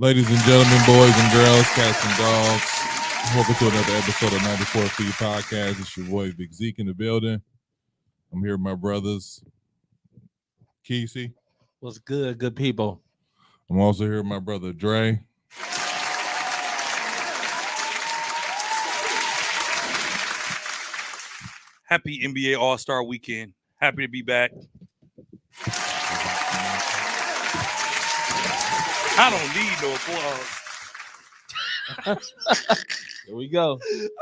Ladies and gentlemen, boys and girls, cats and dogs, welcome to another episode of 94 Feet Podcast. It's your boy Big Zeke in the building. I'm here with my brothers, Kesey. What's good, good people? I'm also here with my brother Dre. Happy NBA All-Star Weekend. Happy to be back. I don't need no applause. Here we go.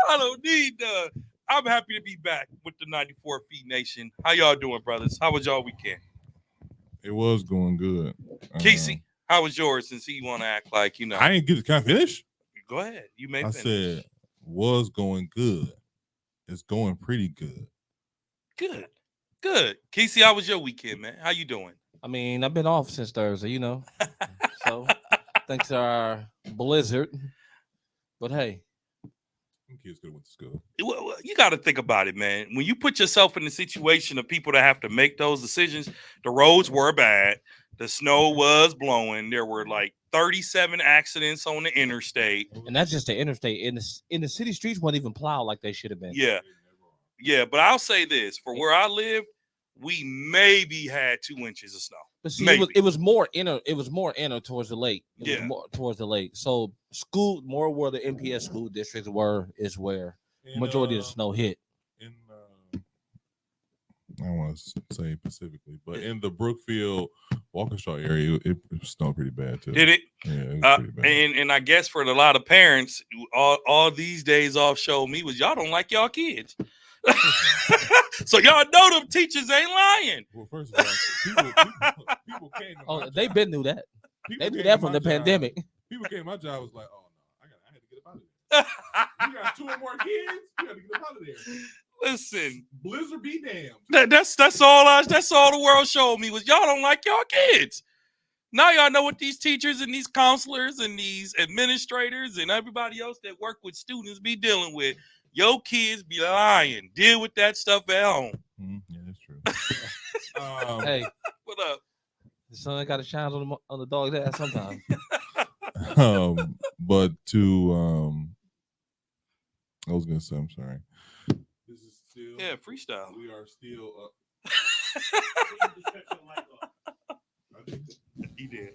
I don't need I'm happy to be back with the 94 Feet Nation. How y'all doing, brothers? How was y'all weekend? It was going good. Casey, how was yours since you want to act like, you know? I ain't get it. Can I finish? Go ahead. You may I finish. said, was going good. It's going pretty good. Good. Good. Casey, how was your weekend, man? How you doing? I mean, I've been off since Thursday, you know. So, thanks to our blizzard. But hey. Kids could have went to school. Well, you got to think about it, man. When you put yourself in the situation of people that have to make those decisions, the roads were bad. The snow was blowing. There were like 37 accidents on the interstate. And that's just the interstate. In the city streets weren't even plowed like they should have been. Yeah. Yeah, but I'll say this. For where I live, we maybe had 2 inches of snow. But see, Maybe. it was more inner towards the lake. It Yeah. was more towards the lake. So school, more where the MPS school districts were, is where majority of the snow hit. I don't want to say specifically, but in the Brookfield, Waukesha area, it snowed pretty bad too. Did it? Yeah, it was pretty bad. And I guess for a lot of parents, all these days off showed me was y'all don't like y'all kids. So y'all know them teachers ain't lying. Well, first of all, people came. They been knew that. They knew that from the pandemic. People came. My job was like, oh no, I had to get up out of there. You got 2 or more kids. You got to get up out of there. Listen, blizzard be damned. That's all the world showed me was y'all don't like y'all kids. Now y'all know what these teachers and these counselors and these administrators and everybody else that work with students be dealing with. Your kids be lying. Deal with that stuff at home. Yeah, that's true. Hey, what up? The sun got to shine on the dog's ass sometimes. But to I was gonna say, I'm sorry. This is still freestyle. We are still up. He did.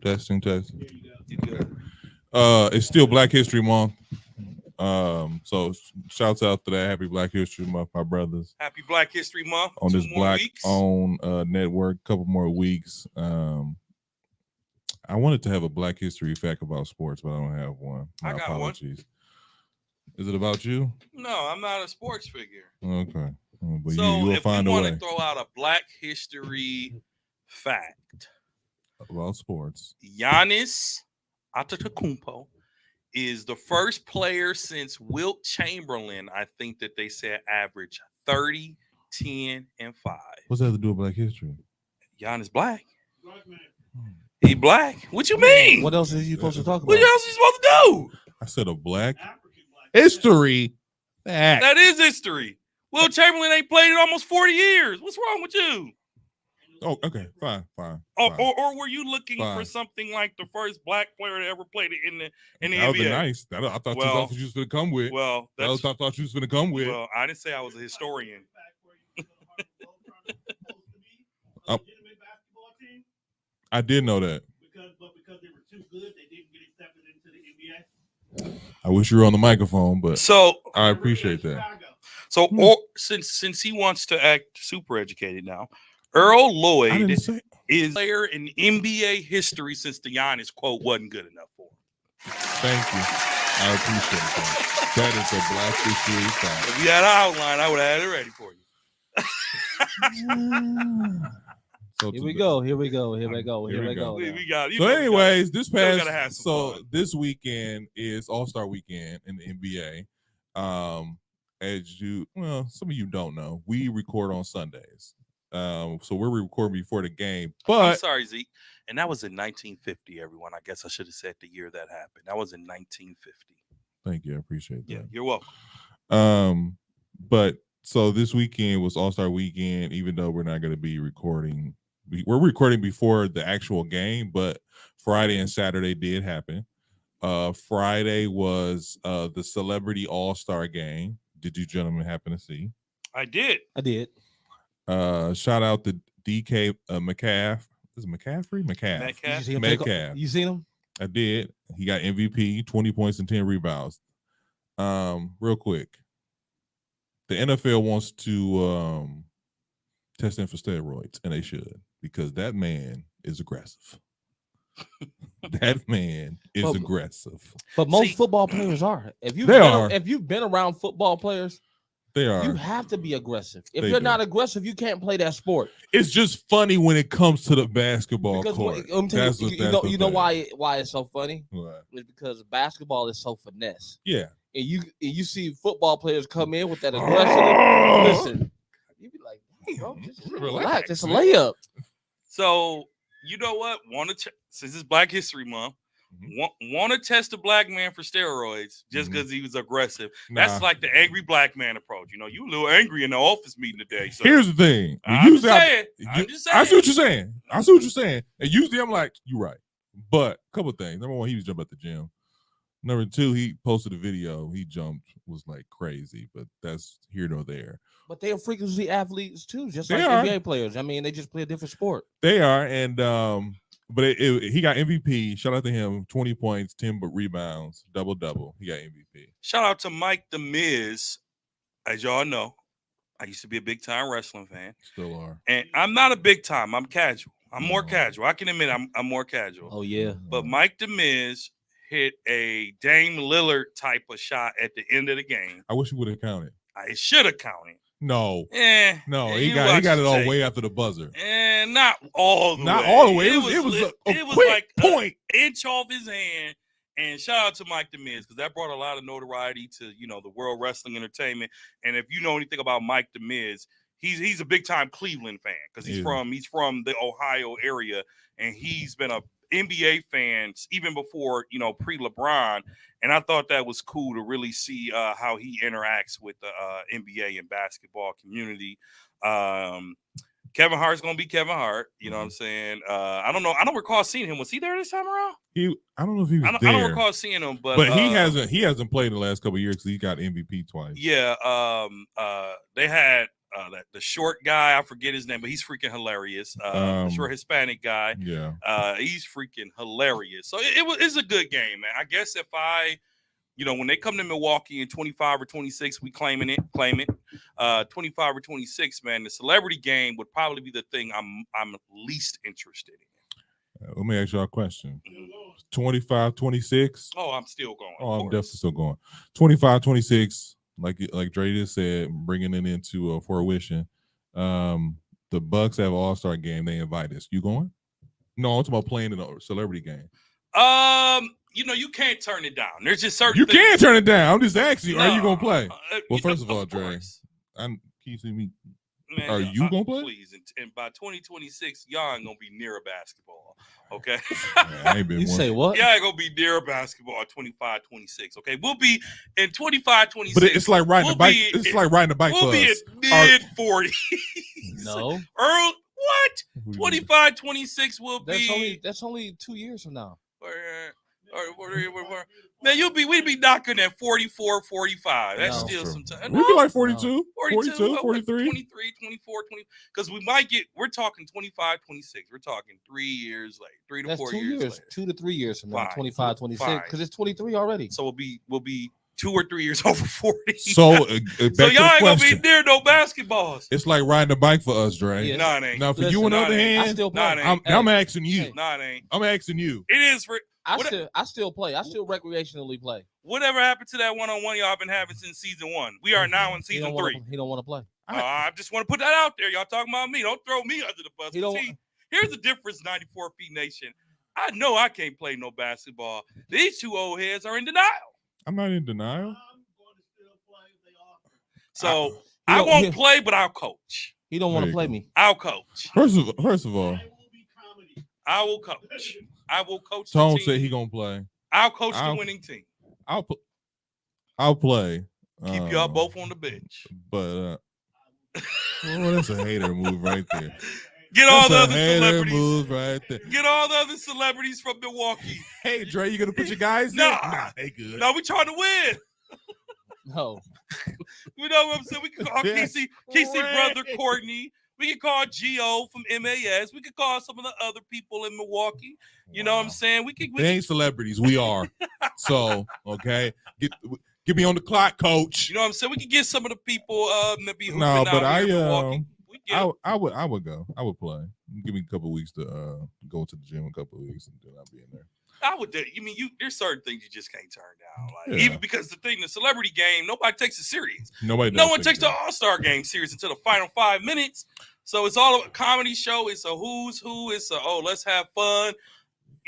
Testing. You good. It's still Black History Month. So shouts out to that. Happy Black History Month, my brothers. Happy Black History Month. On this Black-owned network, couple more weeks. I wanted to have a Black History fact about sports, but I don't have one. My apologies. Is it about you? No, I'm not a sports figure. Okay. But so you will if find we a want way to throw out a Black History fact about sports, Giannis Antetokounmpo is the first player since Wilt Chamberlain, I think that they said average 30, 10, and 5. What's that to do with Black history? Giannis black. He black. What you mean? What else is you supposed to talk about? What else you supposed to do? I said a Black history fact. That is history. Wilt Chamberlain ain't played in almost 40 years. What's wrong with you? Oh, okay, fine. Or were you looking for something like the first black player that ever played in the NBA? That was nice. I thought you was going to come with. Well, I thought you was going to come with. Well, I didn't say I was a historian. I did know that. Because they were too good, they didn't get accepted into the NBA. I wish you were on the microphone, but so I appreciate that. So, since he wants to act super educated now, Earl Lloyd is player in NBA history since the Giannis quote wasn't good enough for him. Thank you. I appreciate that. That is a Black history fact. If you had an outline, I would have had it ready for you. Here we go. We so, anyways, this weekend is All-Star Weekend in the NBA. Some of you don't know, we record on Sundays. So we're recording before the game. But I'm sorry, Zeke. And that was in 1950, everyone. I guess I should have said the year that happened. That was in 1950. Thank you. I appreciate that. Yeah, you're welcome. But so this weekend was All-Star Weekend, even though we're not going to be recording we're recording before the actual game, but Friday and Saturday did happen. Friday was the Celebrity All-Star Game. Did you gentlemen happen to see? I did. Shout out to DK McCaff. Is it McCaffrey? McCaff. Metcalf. You seen him? I did. He got MVP, 20 points and 10 rebounds. Real quick. The NFL wants to test him for steroids, and they should, because that man is aggressive. That man is aggressive. But most football players are. If you've been around football players, they are. You have to be aggressive. If you're not aggressive, you can't play that sport. It's just funny when it comes to the basketball court. You know why it's so funny? What? It's because basketball is so finesse. Yeah. And you see football players come in with that aggression. Listen, you be like, hey, bro, just relax. It's a layup. So you know what? Since it's Black History Month, want to test a black man for steroids just because he was aggressive. Nah. That's like the angry black man approach. You know, you a little angry in the office meeting today. So here's the thing. I'm just saying. I see what you're saying. And usually I'm like, you're right. But a couple of things. Number one, he was jumping at the gym. Number two, he posted a video. He jumped, was like crazy, but that's here nor there. But they are frequency athletes too, just they like are. NBA players. I mean, they just play a different sport. They are, and but he got MVP. Shout out to him. 20 points, 10 rebounds, double. He got MVP. Shout out to Mike the Miz. As y'all know, I used to be a big time wrestling fan. Still are. And I'm not a big time. I'm casual. I'm more casual. I can admit I'm more casual. Oh yeah. But Mike the Miz hit a Dame Lillard type of shot at the end of the game. I wish he would have counted. I should have counted. No. No, he got it all way after the buzzer. And not all the way. Not all the way. It was a quick like point. An inch off his hand. And shout out to Mike the Miz, because that brought a lot of notoriety to, the World Wrestling Entertainment. And if you know anything about Mike the Miz, he's a big time Cleveland fan, because he's from the Ohio area, and he's been a NBA fans even before, pre-LeBron. And I thought that was cool to really see how he interacts with the NBA and basketball community. Kevin Hart's going to be Kevin Hart. You know what I'm saying? I don't know. I don't recall seeing him. Was he there this time around? I don't know if he was there. I don't recall seeing him, but he hasn't played in the last couple of years because he got MVP twice. Yeah. They had the short guy, I forget his name, but he's freaking hilarious. The short Hispanic guy. Yeah. He's freaking hilarious. So it's a good game, man. I guess if when they come to Milwaukee in 25 or 26, we claim it. 25 or 26, man, the celebrity game would probably be the thing I'm least interested in. Let me ask y'all a question. 25, 26. Oh, I'm still going. Oh, I'm definitely still going. 25, 26. Like Dre just said, bringing it into fruition. The Bucks have an All-Star game. They invite us. You going? No, I'm talking about playing in a celebrity game. You can't turn it down. There's just certain. You can't turn it down. I'm just asking you. No, are you gonna play? Well, first of all, Dre, can you see me? Man, are you gonna play? Please, and by 2026, y'all ain't gonna be near a basketball. Okay. I ain't been you one. say what? Y'all ain't gonna be near a basketball at 25, 26. Okay, we'll be in 25, 26. But it's like riding the bike. It's like riding the bike. We'll be in mid 40s. No. Earl, what? 25, 26 will be. That's only 2 years from now. Man, we'd be knocking at 44, 45. That's still some time. We'd be like 42, 42, 42, 43. 23, 24, 20. Because we're talking 25, 26. We're talking 3 years later, 3 to 4 years later. 2 to 3 years from now, Fine. 25, 26. Because it's 23 already. So we'll be 2 or 3 years over 40. So, so y'all ain't gonna be near no basketballs. It's like riding a bike for us, Dre. Yeah. Nah, it ain't. Now, for you, on the other hand, I still play. I'm asking you. Nah, it ain't. I'm asking you. It is for. I still play. I still recreationally play. Whatever happened to that one-on-one y'all been having since season 1? We are now in season 3. He don't want to play. I just want to put that out there. Y'all talking about me. Don't throw me under the bus. See, here's the difference, 94 Feet Nation. I know I can't play no basketball. These two old heads are in denial. I'm not in denial. I'm going to still play if they offer. So I won't play, but I'll coach. He don't want to play me. I'll coach. First of all, I will be comedy. I will coach. I will coach. Tone the team. said he gonna play. I'll coach the winning team. I'll play. Keep y'all both on the bench. But that's a hater move right there. Get all the That's a other hater celebrities. move right there. Get all the other celebrities from Milwaukee. Hey, Dre, you gonna put your guys in? Nah. They good. No, we trying to win. No. You know what I'm saying? We can call Kesey brother Courtney. We can call Gio from MAS. We could call some of the other people in Milwaukee. You know what I'm saying? They ain't celebrities. We are. So, okay. Get me on the clock, coach. You know what I'm saying? We could get some of the people that be hooping No, but out here in Milwaukee. I would go. I would play. Give me a couple of weeks to go to the gym. A couple of weeks and then I'll be in there. I would. You mean there's certain things you just can't turn down. Like even because the celebrity game, nobody takes it serious. No one takes the All-Star game serious until the final 5 minutes. So it's all a comedy show. It's a who's who. It's a let's have fun.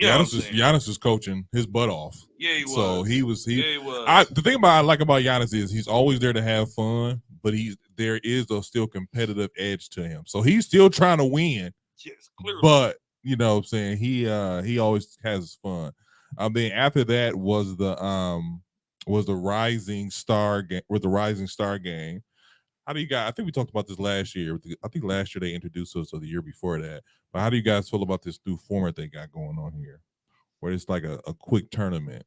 Giannis is coaching his butt off. Yeah, he was. So he was. The thing I like about Giannis is he's always there to have fun, but there is a still competitive edge to him. So he's still trying to win. Yes, clearly. But you know what I'm saying, he always has fun. Then after that was the Rising Star game. How do you guys? I think we talked about this last year. I think last year they introduced us, or the year before that. But how do you guys feel about this new format they got going on here, where it's like a quick tournament?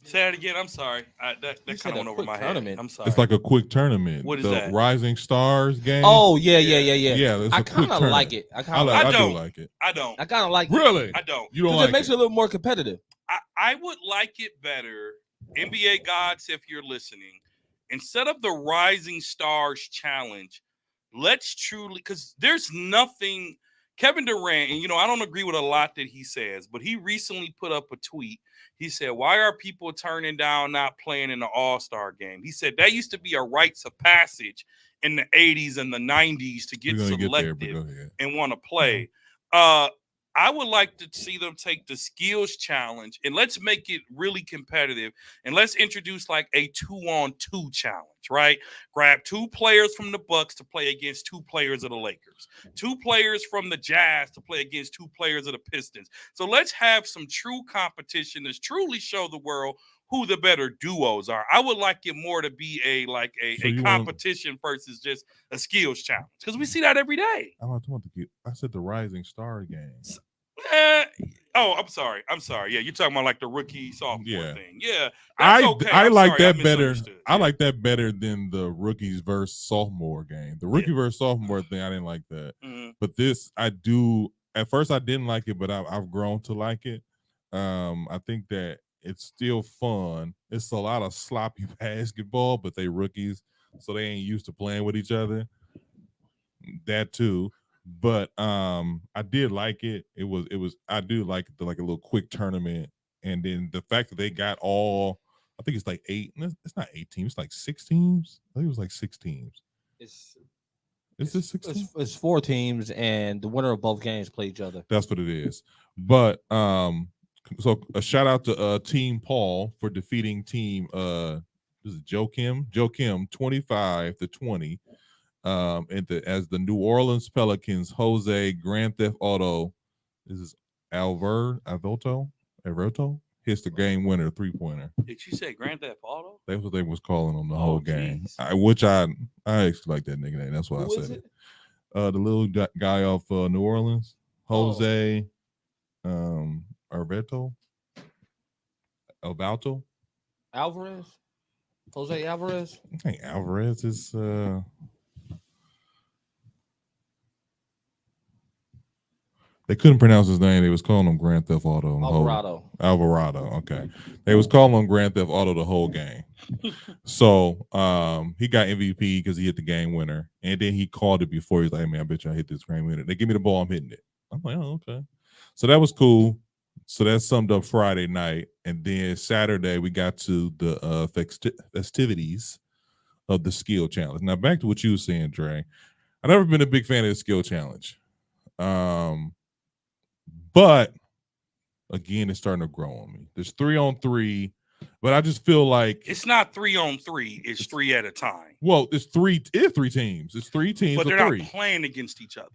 Say that again. I'm sorry. That kind of went over my head. I'm sorry. It's like a quick tournament. What is the that? Rising Stars game. Oh yeah. Yeah, I kind of like it. I do like it. I don't. I kind of like Really? it. I don't. You don't like it? Makes it a little more competitive. I would like it better. NBA gods, if you're listening, instead of the Rising Stars Challenge, let's truly, because there's nothing. Kevin Durant, and I don't agree with a lot that he says, but he recently put up a tweet. He said, "Why are people turning down not playing in the All-Star game?" He said that used to be a rites of passage in the 80s and the 90s to get selected and want to play. I would like to see them take the skills challenge and let's make it really competitive. And let's introduce like a 2-on-2 challenge, right? Grab 2 players from the Bucks to play against 2 players of the Lakers, 2 players from the Jazz to play against 2 players of the Pistons. So let's have some true competition to truly show the world who the better duos are. I would like it more to be a competition versus just a skills challenge, because we see that every day. I said the Rising Star games. I'm sorry. Yeah, you're talking about like the rookie sophomore thing. Yeah, I like that better. I like that better than the rookies versus sophomore game. The rookie versus sophomore thing, I didn't like that. Mm-hmm. But this, I do. At first, I didn't like it, but I've grown to like it. I think that it's still fun. It's a lot of sloppy basketball, but they rookies, so they ain't used to playing with each other. That too. But I did like it. It was I do like a little quick tournament, and then the fact that they got all, I think it's like 8. It's not 8 teams. It's like 6 teams. I think it was like 6 teams. Is it 6 teams? It's 4 teams, and the winner of both games play each other. That's what it is. But so a shout out to Team Paul for defeating Team this is Joe Kim 25-20. As the New Orleans Pelicans, Jose Grand Theft Auto, this is Alberto hits the game winner 3-pointer. Did you say Grand Theft Auto? That's what they was calling on the whole game. Which I actually like that nickname. That's why I said it. The little guy off New Orleans, Jose Alberto. Alvarez. Jose Alvarez. I think Alvarez is they couldn't pronounce his name. They was calling him Grand Theft Auto. Alvarado. Okay. They was calling him Grand Theft Auto the whole game. So he got MVP because he hit the game winner. And then he called it before. He's like, "Hey, man, I bet you I hit this game winner. They give me the ball, I'm hitting it." I'm like, "Oh, okay." So that was cool. So that summed up Friday night. And then Saturday we got to the festivities of the skill challenge. Now back to what you were saying, Dre. I've never been a big fan of the skill challenge. But again, it's starting to grow on me. There's 3-on-3, but I just feel like it's not 3-on-3. It's 3 at a time. Well, it's 3 teams. It's 3 teams, but they're not playing against each other.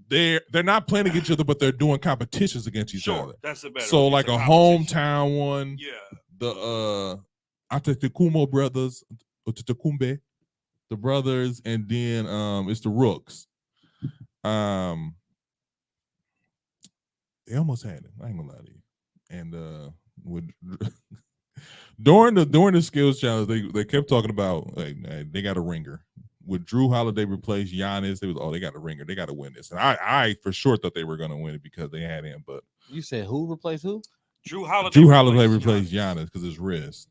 They're not playing against each other, but they're doing competitions against each other. That's the better. So like a hometown one. Yeah. The Antetokounmpo brothers, the the brothers, and then it's the Rooks. They almost had it. I ain't gonna lie to you. And with during the skills challenge, they kept talking about like they got a ringer. With Drew Holiday replaced Giannis, they got a ringer. They got to win this. And I for sure thought they were gonna win it because they had him. But you said who replaced who? Drew Holiday replaced Giannis because his wrist.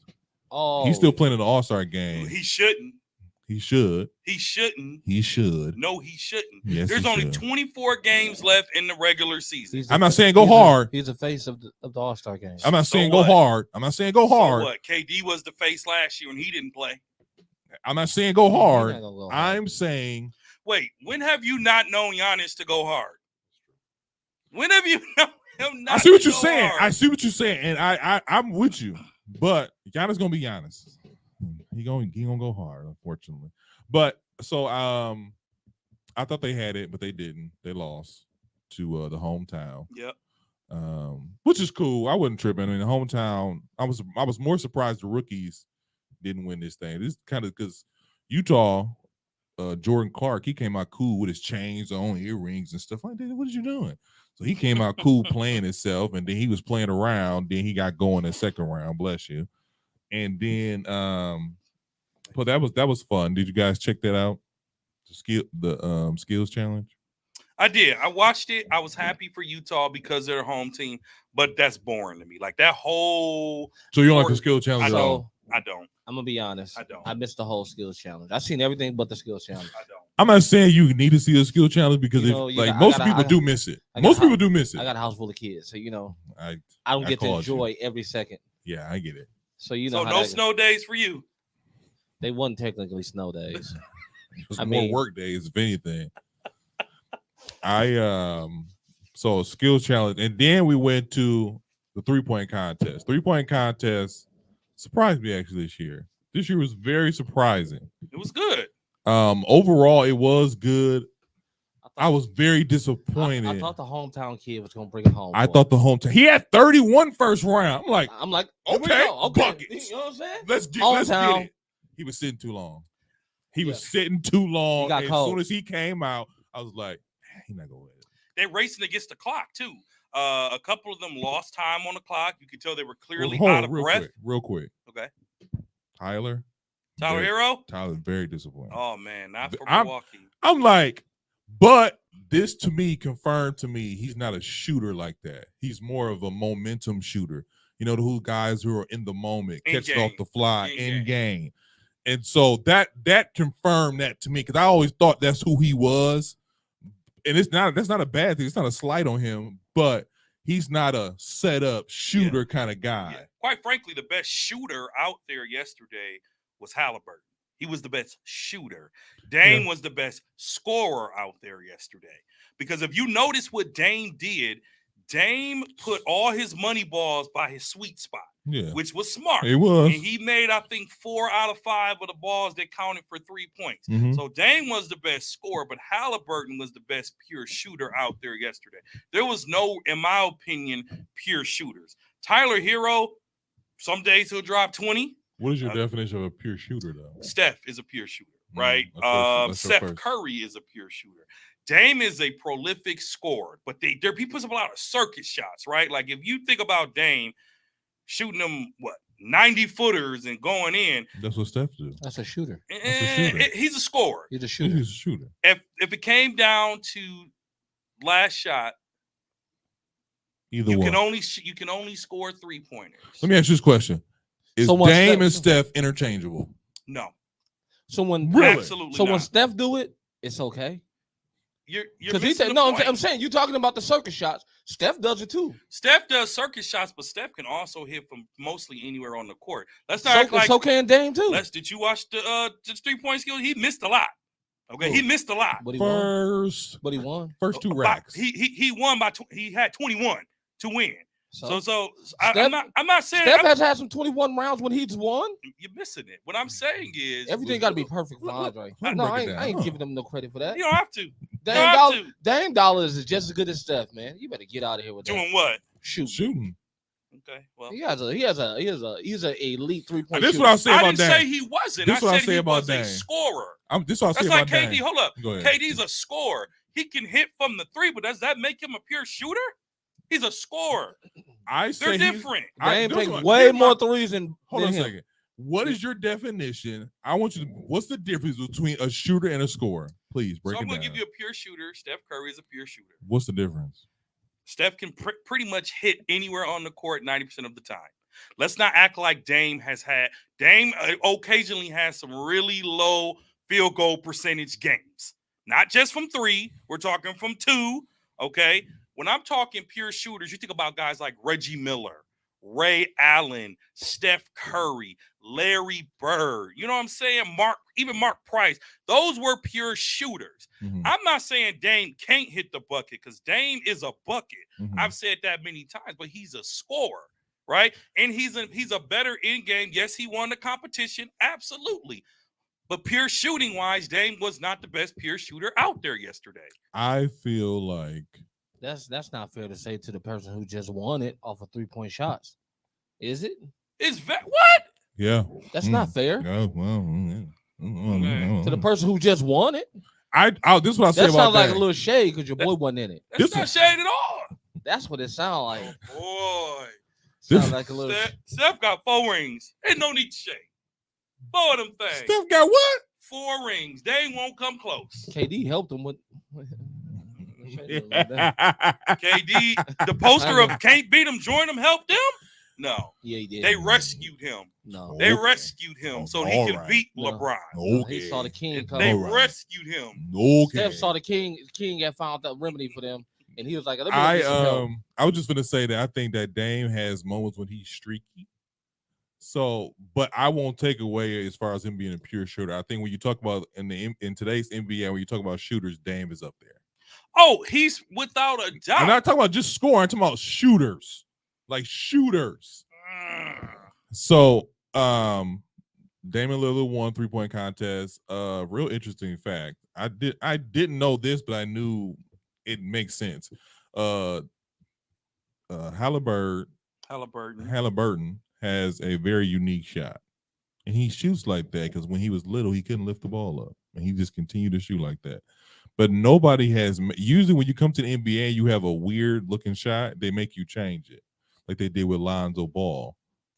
Oh, he's still playing in the All-Star game. He shouldn't. He should. He shouldn't. He should. No, he shouldn't. Yes, there's only 24 games left in the regular season. I'm not saying go hard. He's the face of the All-Star game. I'm not saying go hard. I'm not saying go hard. So what? KD was the face last year and he didn't play. I'm not saying go hard. Go hard. I'm saying. Wait, when have you not known Giannis to go hard? When have you known him not? I see what you're go saying. hard? I see what you're saying, and I'm with you. But Giannis gonna be Giannis. He gonna go hard, unfortunately. But so I thought they had it, but they didn't. They lost to the hometown. Yep. Which is cool. I wasn't tripping. I mean, the hometown. I was more surprised the rookies didn't win this thing. This is kind of because Utah, Jordan Clark, he came out cool with his chains on, earrings and stuff. Like, what are you doing? So he came out cool playing himself, and then he was playing around. Then he got going in the second round. Bless you. And then, but that was fun. Did you guys check that out? The skills challenge. I did. I watched it. I was happy for Utah because they're a home team, but that's boring to me. Like that whole. So you don't like the skill challenge at all? I don't. I'm gonna be honest. I don't. I missed the whole skills challenge. I've seen everything but the skills challenge. I don't. I'm not saying you need to see a skill challenge because most people do miss it. Most people do miss it. I got a house full of kids, so I I don't get to enjoy every second. Yeah, I get it. So So no snow days for you. They wasn't technically snow days. It was more work days, if anything. So a skills challenge, and then we went to the 3-point contest. 3-point contest surprised me actually this year. This year was very surprising. It was good. Overall, it was good. I was very disappointed. I thought the hometown kid was gonna bring it home. I thought the hometown. He had 31 first round. I'm like, okay, buckets. You know what I'm saying? Let's get it. He was sitting too long. He was sitting too long. And as soon as he came out, I was like, he's not gonna win it. They're racing against the clock too. A couple of them lost time on the clock. You could tell they were clearly out of breath. Real quick. Okay. Tyler Hero. Tyler's very disappointed. Oh man, not for Milwaukee. I'm like, but this to me confirmed to me he's not a shooter like that. He's more of a momentum shooter. You know, the guys who are in the moment, catching off the fly, in game. And so that confirmed that to me because I always thought that's who he was. And that's not a bad thing. It's not a slight on him, but he's not a set up shooter kind of guy. Yeah. Quite frankly, the best shooter out there yesterday was Halliburton. He was the best shooter. Dame was the best scorer out there yesterday. Because if you notice what Dame did, Dame put all his money balls by his sweet spot, which was smart. It was. And he made, I think, 4 out of 5 of the balls that counted for 3 points. Mm-hmm. So Dame was the best scorer, but Halliburton was the best pure shooter out there yesterday. There was no, in my opinion, pure shooters. Tyler Hero, some days he'll drop 20. What is your definition of a pure shooter, though? Steph is a pure shooter, right? That's Steph Curry is a pure shooter. Dame is a prolific scorer, but he puts up a lot of circuit shots, right? Like if you think about Dame shooting them, 90-footers and going in. That's what Steph do. That's a shooter. He's a scorer. He's a shooter. He's a shooter. If it came down to last shot, you can only score 3-pointers. Let me ask you this question: Is Dame and Steph interchangeable? No. Absolutely. So when Steph do it, it's okay. You're I'm saying you're talking about the circus shots. Steph does it too. Steph does circus shots, but Steph can also hit from mostly anywhere on the court. Let's not act like so can Dame too. Did you watch the 3-point skill? He missed a lot. Okay, he missed a lot. But he won. First 2 racks. He won by he had 21 to win. So Steph, I'm not saying Steph has had some 21 rounds when he's won. You're missing it. What I'm saying is everything got to be perfect for Andre. No, I ain't giving him no credit for that. You don't have to. Dame Dollars is just as good as Steph, man. You better get out of here with doing what? Shooting. Okay, well, he's an elite 3-point This is shooter. what I say I about didn't Dame. say he wasn't. This I is what I said say he about was a Dame. scorer. This is what I That's say like about KD. Dame. Hold up. Go ahead. KD's a scorer. He can hit from the three, but does that make him a pure shooter? He's a scorer. They're different. Dame takes way more threes than Hold on a him. second. What is your definition? I want you to. What's the difference between a shooter and a scorer? Please break So I'm it going down. to give you a pure shooter. Steph Curry is a pure shooter. What's the difference? Steph can pretty much hit anywhere on the court 90% of the time. Let's not act like Dame has had. Dame occasionally has some really low field goal percentage games. Not just from 3. We're talking from 2. Okay. When I'm talking pure shooters, you think about guys like Reggie Miller, Ray Allen, Steph Curry, Larry Bird. You know what I'm saying? Mark Price. Those were pure shooters. Mm-hmm. I'm not saying Dame can't hit the bucket because Dame is a bucket. Mm-hmm. I've said that many times, but he's a scorer, right? And he's a better in-game. Yes, he won the competition. Absolutely. But pure shooting wise, Dame was not the best pure shooter out there yesterday. I feel like that's not fair to say to the person who just won it off of 3-point shots. Is it? What? Yeah. That's not fair. Yeah, well, to the person who just won it. This is what I say about that. That sounds like a little shade because your boy wasn't in it. That's not shade at all. That's what it sounds like. Oh, boy. Sounds like a little. Steph got 4 rings. Ain't no need to shade. 4 of them things. Steph got what? 4 rings. They won't come close. KD helped him with. KD, the poster of can't beat him, join him, help them? No. Yeah, he did. They rescued him. No. They rescued him so he can beat LeBron. He saw the king come. They rescued him. Okay. Steph saw the king. The king had found that remedy for them. And he was like, I was just gonna say that I think that Dame has moments when he's streaky. So, but I won't take away as far as him being a pure shooter. I think when you talk about in today's NBA, when you talk about shooters, Dame is up there. Oh, he's without a doubt. I'm not talking about just scoring. I'm talking about shooters, like shooters. So, Damian Lillard won 3-point contest. Real interesting fact. I didn't know this, but I knew it makes sense. Halliburton has a very unique shot, and he shoots like that because when he was little, he couldn't lift the ball up, and he just continued to shoot like that. But nobody has. Usually, when you come to the NBA, you have a weird looking shot. They make you change it, like they did with Lonzo Ball,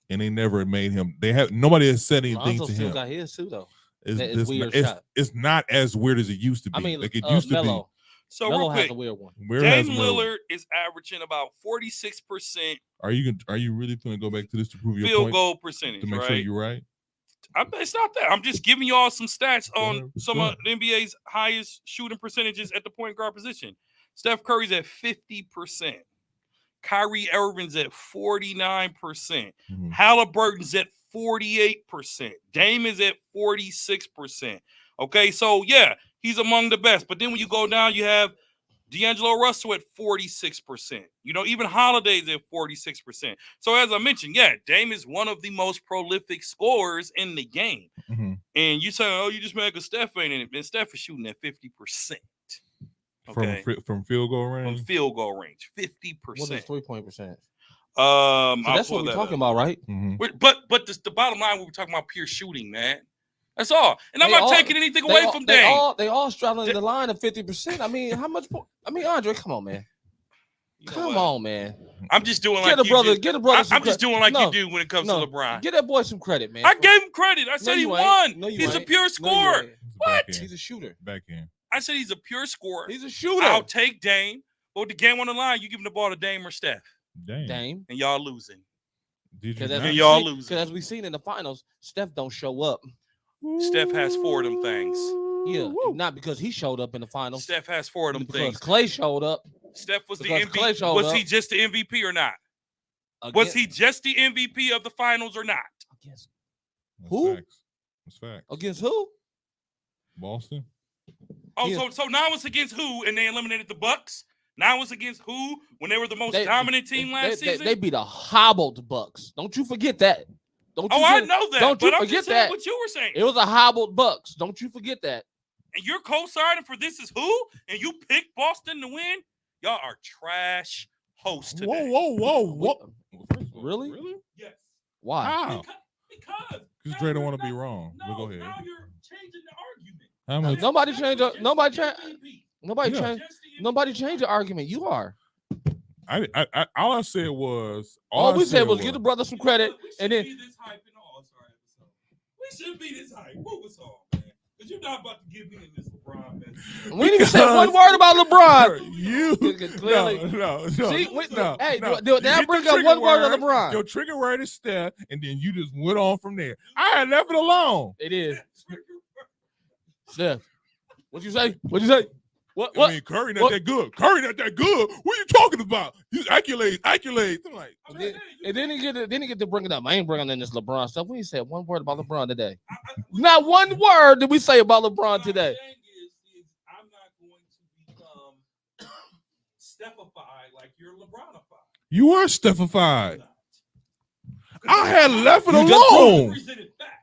and they never made him. Nobody has said anything Lonzo to still him. got his too, though. It's not as weird as it used to be. I mean, like it used to be. So Melo real quick, has a weird one. Dame Lillard is averaging about 46%. Are you really going to go back to this to prove your field point? Goal percentage To make sure you're right? It's not that. I'm just giving y'all some stats on some of the NBA's highest shooting percentages at the point guard position. Steph Curry's at 50%. Kyrie Irving's at 49%. Mm-hmm. Halliburton's at 48%. Dame is at 46%. Okay, so yeah, he's among the best. But then when you go down, you have D'Angelo Russell at 46%. You know, even Holiday's at 46%. So as I mentioned, yeah, Dame is one of the most prolific scorers in the game. Mm-hmm. And you say, oh, you just mad because Steph ain't in it. And Steph is shooting at 50%. Okay. From field goal range? From field goal range, 50%. What is 3-point percentage? So that's what we're talking about, right? Mm-hmm. But the bottom line, we're talking about pure shooting, man. That's all. And I'm not taking anything away from Dame. They all straddling the line of 50%. I mean, how much more? I mean, Andre, come on, man. Come on, man. I'm just doing get like a brother. Get a brother. I'm just doing like you do when it comes to LeBron. Get that boy some credit, man. I gave him credit. I said he won. No, he's a pure scorer. What? He's a shooter. Back in. I said he's a pure scorer. He's a shooter. I'll take Dame. But with the game on the line, you give him the ball to Dame or Steph. Dame. And y'all losing. And y'all losing. Because as we've seen in the finals, Steph don't show up. Steph has 4 of them things. Yeah, not because he showed up in the finals. Steph has 4 of them things. Clay showed up. Steph was the MVP. Was he just the MVP or not? Was he just the MVP of the finals or not? Against who? That's facts. Against who? Boston. Oh, so now it's against who? And they eliminated the Bucks. Now it's against who? When they were the most dominant team last season. They beat a hobbled Bucks. Don't you forget that. I know that. Don't you but forget I'm just that. what you were saying. It was a hobbled Bucks. Don't you forget that. And you're co-signing for this is who? And you picked Boston to win? Y'all are trash hosts today. Whoa. Really? Yes. Why? How? Because Because Dre don't want to be wrong. No, But go ahead. now you're changing the argument. How much? Nobody changed. Nobody changed. Nobody Yeah. changed. Nobody changed the argument. You are. I all I said was All we said was was give the brother some credit, and then be this hype in the All-Star episode. We shouldn't be this hype. What was all, man? Because you're not about to give me in this LeBron mess. we didn't even say one word about LeBron. You Clearly. no. See, no, hey, no. did that You bring get the up one trigger word of LeBron? Your trigger word is Steph, and then you just went on from there. I had left it alone. It is. Steph, what you say? What you say? What? I mean, Curry not that good. Curry not that good. What are you talking about? He's accolades. I'm like, And then he get to bring it up. I ain't bringing in this LeBron stuff. We ain't said one word about LeBron today. Not one word did we say about LeBron today. I'm not going to become Stephified like you're LeBronified. you are Stephified. I had left it You just alone.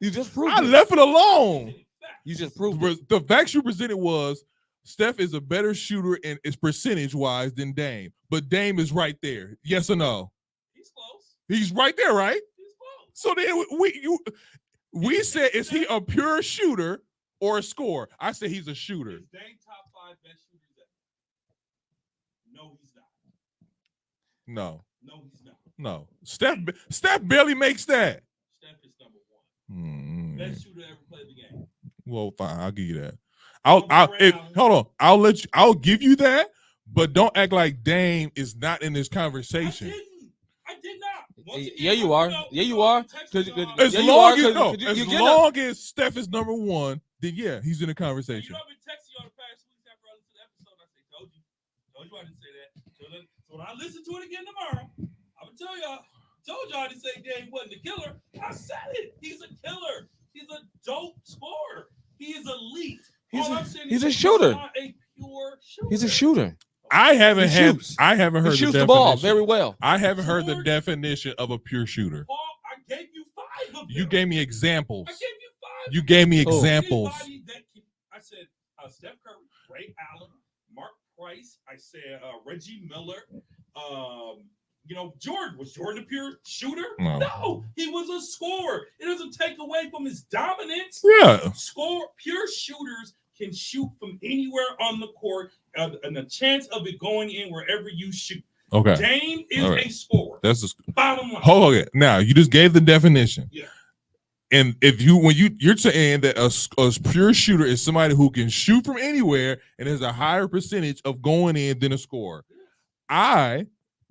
You just proved I it. left it alone. You just proved it. The facts you presented was Steph is a better shooter and is percentage wise than Dame, but Dame is right there. Yes or no? He's close. He's right there, right? He's close. So then we said, is he a pure shooter or a scorer? I said he's a shooter. Is Dame top 5 best shooters ever? No, he's not. No, No, he's not. no. Steph barely makes that. Steph is number 1. Best shooter ever played the game. Well, fine. I'll give you that. Hold on. I'll give you that, but don't act like Dame is not in this conversation. I did not. Yeah, you are. Yeah, you are. As Yeah, long you as are, no, 'cause as you get long as Steph is number 1, then yeah, he's in the You conversation. know, I've been texting you on the past weeks after I listened to the episode. I say, told you I didn't say that. So when I listen to it again tomorrow, I'm gonna tell y'all. Told y'all I didn't say Dame wasn't a killer. I said it. He's a killer. He's a dope scorer. He is elite. He's a shooter. Not a pure shooter. He's a shooter. I haven't He heard shoots. the Shoots the definition. ball very well. I haven't heard the definition of a pure shooter. Paul, I gave you 5 of them. You gave me examples. I gave you 5. You gave me Oh. examples. Anybody that I said Steph Curry, Ray Allen, Mark Price. I said Reggie Miller. Jordan. Was Jordan a pure shooter? No, he was a scorer. It doesn't take away from his dominance. Yeah. Pure shooters can shoot from anywhere on the court, and the chance of it going in wherever you shoot. Okay. Dame is a scorer. That's the bottom line. Hold on. Now you just gave the definition. Yeah. And if you're saying that a pure shooter is somebody who can shoot from anywhere and has a higher percentage of going in than a scorer.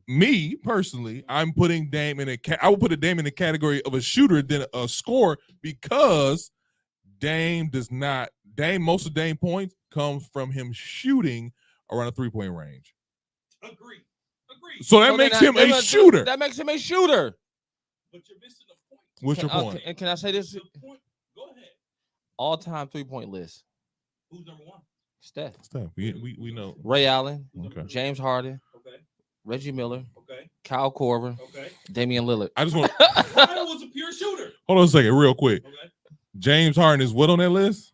Me personally, I'm putting Dame I would put a Dame in the category of a shooter than a scorer because most of Dame points come from him shooting around a 3-point range. Agreed. So that makes him a shooter. That makes him a shooter. But you're missing the point. What's your point? And can I say this? The point. Go ahead. All-time 3-point list. Who's number 1? Steph. We know. Ray Allen. Okay. James Harden. Okay. Reggie Miller. Okay. Kyle Korver. Okay. Damian Lillard. I just want. Kyle was a pure shooter. Hold on a second, real quick. Okay. James Harden is what on that list?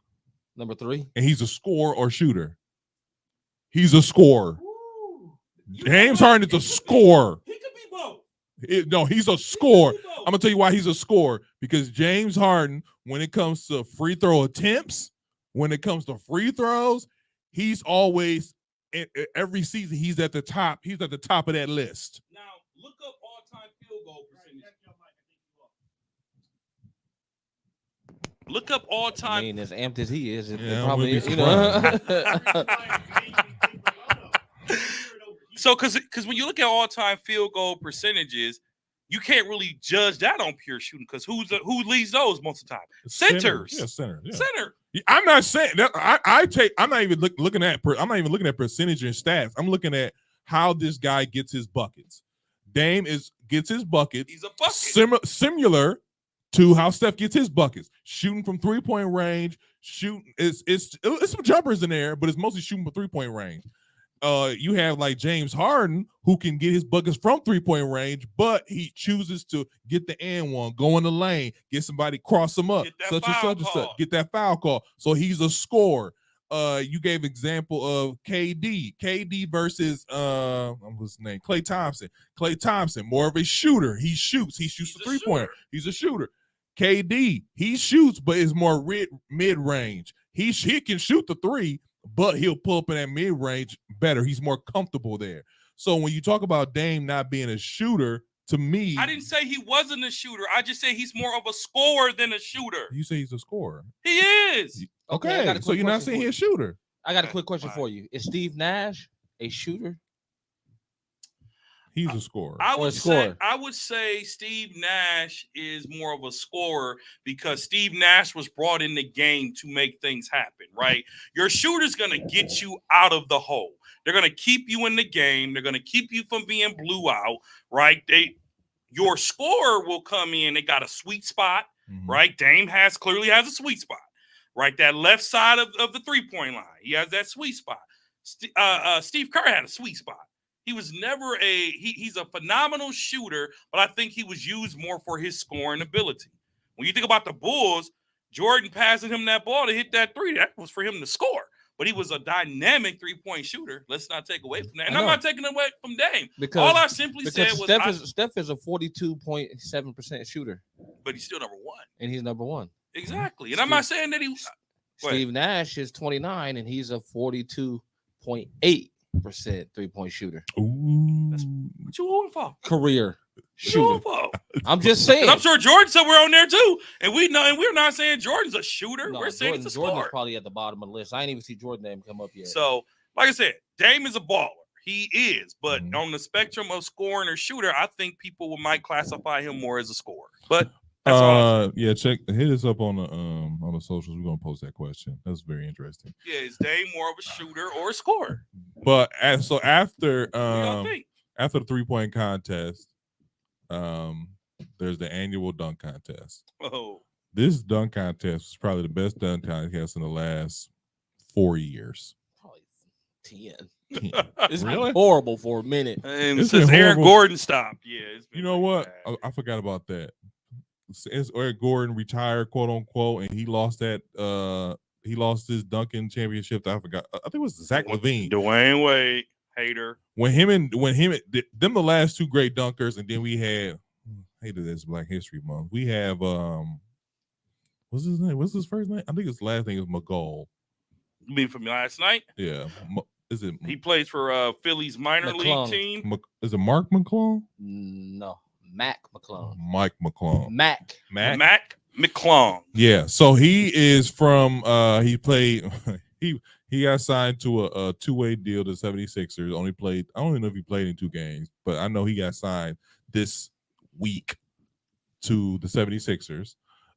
Number 3. And he's a scorer or shooter? He's a scorer. James Harden is a scorer. He could be both. He's a scorer. I'm gonna tell you why he's a scorer. Because James Harden, when it comes to free throw attempts, when it comes to free throws, he's always every season he's at the top. He's at the top of that list. Now look up all-time field goal percentage. Look up all-time. I mean, as amped as he is, it probably is. You know. So, because when you look at all-time field goal percentages, you can't really judge that on pure shooting because who leads those most of the time? Centers. Yeah, center. Yeah. Center. I'm not saying that. I'm not even looking at percentage and stats. I'm looking at how this guy gets his buckets. Dame gets his buckets. He's a bucket. Similar to how Steph gets his buckets, shooting from 3-point range. Shooting it's some jumpers in there, but it's mostly shooting from 3-point range. You have like James Harden who can get his buckets from 3-point range, but he chooses to get the and one, go in the lane, get somebody, cross him up, such and such, get that foul call. So he's a scorer. you gave example of KD versus what's his name? Klay Thompson. Klay Thompson, more of a shooter. He shoots the 3-pointer. He's a shooter. KD, he shoots, but it's more mid range. He can shoot the 3, but he'll pull up in that mid range better. He's more comfortable there. So when you talk about Dame not being a shooter, to me, I didn't say he wasn't a shooter. I just say he's more of a scorer than a shooter. You say he's a scorer. He is. Okay, so you're not saying he's a shooter. I got a quick question for you. Is Steve Nash a shooter? He's a scorer. I would say Steve Nash is more of a scorer because Steve Nash was brought in the game to make things happen, right? Your shooter's going to get you out of the hole. They're going to keep you in the game. They're going to keep you from being blew out, right? Your scorer will come in. They got a sweet spot, right? Dame clearly has a sweet spot, right? That left side of the 3-point line. He has that sweet spot. Steve Kerr had a sweet spot. He was never he's a phenomenal shooter, but I think he was used more for his scoring ability. When you think about the Bulls, Jordan passing him that ball to hit that 3, that was for him to score. But he was a dynamic 3-point shooter. Let's not take away from that. And I'm not taking away from Dame. Because all I simply said was Steph is a 42.7% shooter. But he's still number 1. And he's number 1. Exactly. And I'm not saying that Steve Nash is 29 and he's a 42.8% 3-point shooter. Ooh. That's what you going for? Career shooter. I'm just saying. I'm sure Jordan somewhere on there too. And we know, and we're not saying Jordan's a shooter. No, we're saying he's a scorer. Jordan's probably at the bottom of the list. I ain't even see Jordan name come up yet. So, like I said, Dame is a baller. He is, but on the spectrum of scoring or shooter, I think people might classify him more as a scorer. But yeah, hit us up on the socials. We're gonna post that question. That's very interesting. Yeah, is Dame more of a shooter or a scorer? But so after the 3-point contest, there's the annual dunk contest. Oh, this dunk contest was probably the best dunk contest in the last 4 years. Probably 10. 10. It's really horrible for a minute. And since Eric Gordon stopped, you know what? I forgot about that. Since Eric Gordon retired, quote unquote, and he lost his dunking championship. I forgot. I think it was Zach LaVine. Dwayne Wade, hater. When him them the last 2 great dunkers, and then we had hated this Black History Month. We have what's his name? What's his first name? I think his last name is McGall. You mean from last night? Yeah. Is it? He plays for Philly's minor league team. Is it Mark McClung? No, Mac McClung. Mike McClung. Mac McClung. Yeah. So he is from. He played. He got signed to a 2-way deal to 76ers. Only played. I don't even know if he played in 2 games, but I know he got signed this week to the 76ers.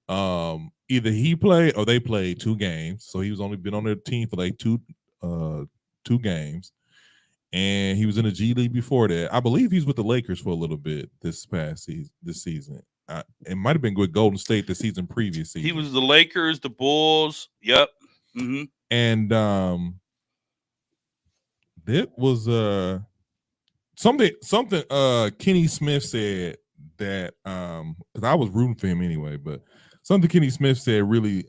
Either he played or they played 2 games. So he was only been on their team for like 2 games, and he was in the G League before that. I believe he's with the Lakers for a little bit this season. It might have been with Golden State the previous season. He was the Lakers, the Bulls. Yep. Mm-hmm. And it was something Kenny Smith said that because I was rooting for him anyway, but something Kenny Smith said really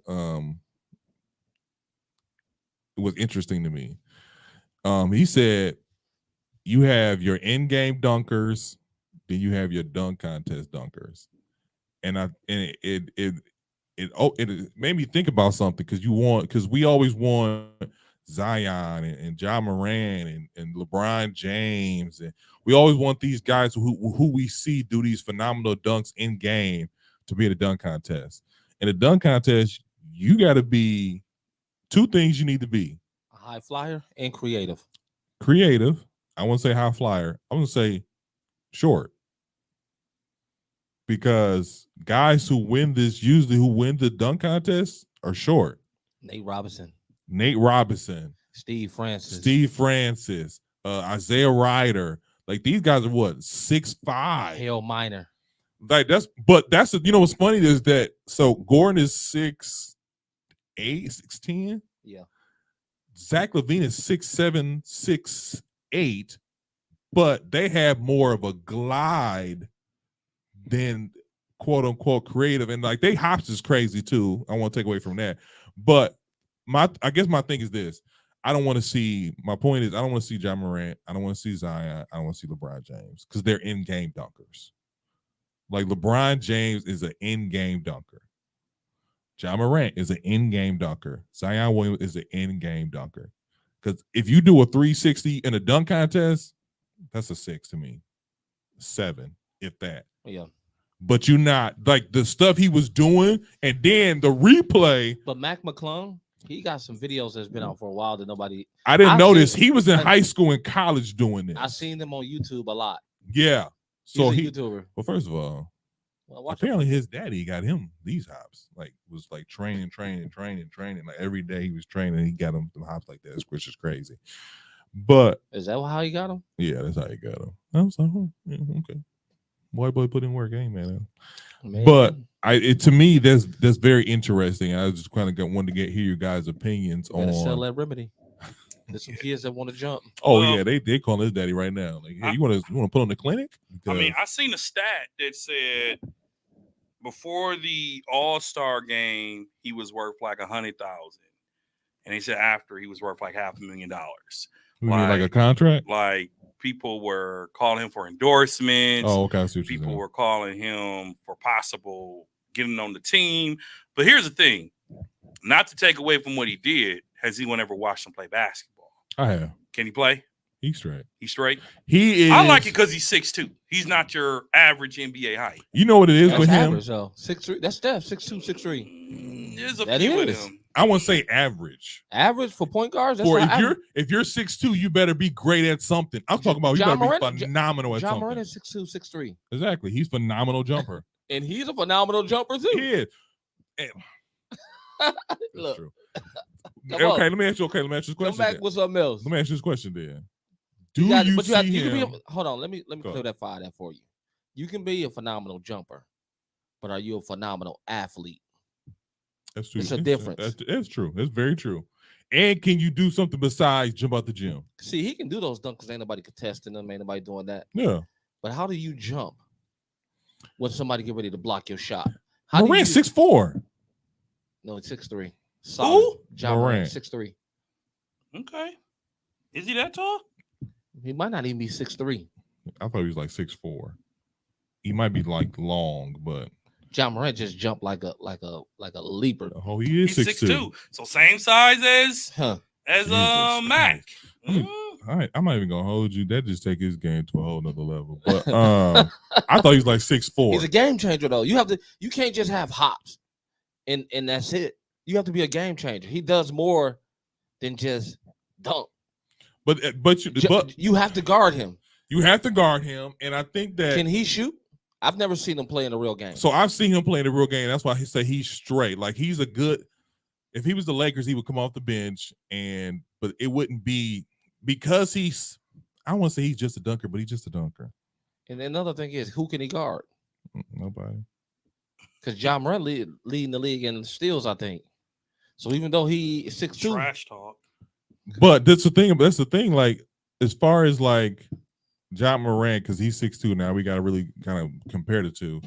was interesting to me. He said you have your in-game dunkers, then you have your dunk contest dunkers, and it made me think about something because we always want Zion and Ja Morant and LeBron James, and we always want these guys who we see do these phenomenal dunks in game to be in a dunk contest. In a dunk contest, you got to be 2 things. You need to be a high flyer and creative. Creative. I won't say high flyer. I'm gonna say short. Because guys who win the dunk contest are short. Nate Robinson, Steve Francis, Isaiah Ryder. Like these guys are what 6'5". Hale Minor. Like that's what's funny is that so Gordon is 6'8", 6'10". Yeah. Zach LaVine is 6'7", 6'8", but they have more of a glide than quote unquote creative, and like they hops is crazy too. I won't take away from that, but I guess my thing is this. I don't want to see. My point is, I don't want to see Ja Morant. I don't want to see Zion. I don't want to see LeBron James because they're in-game dunkers. Like LeBron James is an in-game dunker. Ja Morant is an in-game dunker. Zion Williams is an in-game dunker. Because if you do a 360 in a dunk contest, that's a 6 to me. 7, if that. Yeah. But you're not like the stuff he was doing, and then the replay. But Mac McClung, he got some videos that's been out for a while that nobody. I didn't notice he was in high school and college doing this. I seen them on YouTube a lot. Yeah. So He's a YouTuber. Well, first of all, well, apparently his daddy got him these hops. Like was like training. Like every day he was training. He got him some hops like that, which is crazy. But is that how he got him? Yeah, that's how he got him. I was like, oh, yeah, okay. Boy put in work, ain't man. But to me, that's very interesting. I just kind of wanted to hear you guys' opinions on sell that remedy. There's some kids that want to jump. Oh yeah, they calling his daddy right now. Like, hey, you want to put on the clinic? Because... I mean, I seen a stat that said before the All-Star game, he was worth like $100,000, and he said after he was worth like $500,000. Like a contract? Like people were calling him for endorsements. Oh, okay. People were calling him for possible getting on the team. But here's the thing: not to take away from what he did, has anyone ever watched him play basketball? I have. Can he play? He's straight. He's straight. He is. I like it because he's 6'2". He's not your average NBA height. You know what it is with him? Average, 6'3". That's Steph, 6'2", 6'3". There's a few with him. I want to say average. Average for point guards. That's if you're 6'2", you better be great at something. I'm talking about you better be phenomenal at something. Ja Morant is 6'2", 6'3". Exactly. He's a phenomenal jumper. And he's a phenomenal jumper too. He is. Look. True. Okay, let me ask you this question. Come back with something else. Let me ask you this question then. Hold on. Let me clarify that for you. You can be a phenomenal jumper, but are you a phenomenal athlete? That's true. It's a difference. That's true. That's very true. And can you do something besides jump out the gym? See, he can do those dunks. Ain't nobody contesting them. Ain't nobody doing that. Yeah. But how do you jump when somebody get ready to block your shot? Morant 6'4". No, it's 6'3". Who? Ja Morant 6'3". Okay. Is he that tall? He might not even be 6'3". I thought he was like 6'4". He might be like long, but Ja Morant just jumped like a leaper. Oh, he is 6'2". So same size as Mac. All right, I'm not even gonna hold you. That just take his game to a whole nother level. But I thought he was like 6'4". He's a game changer though. You can't just have hops and that's it. You have to be a game changer. He does more than just dunk. But you have to guard him. You have to guard him, and I think that can he shoot? I've never seen him play in a real game. So I've seen him play in a real game. That's why he say he's straight. Like he's a good. If he was the Lakers, he would come off the bench, but it wouldn't be because he's. I don't want to say he's just a dunker, but he's just a dunker. And another thing is, who can he guard? Nobody. Because Ja Morant leading the league in steals, I think. So even though he is 6'2", trash talk. But that's the thing. That's the thing. Like as far as like Ja Morant, because he's 6'2" now, we got to really kind of compare the two.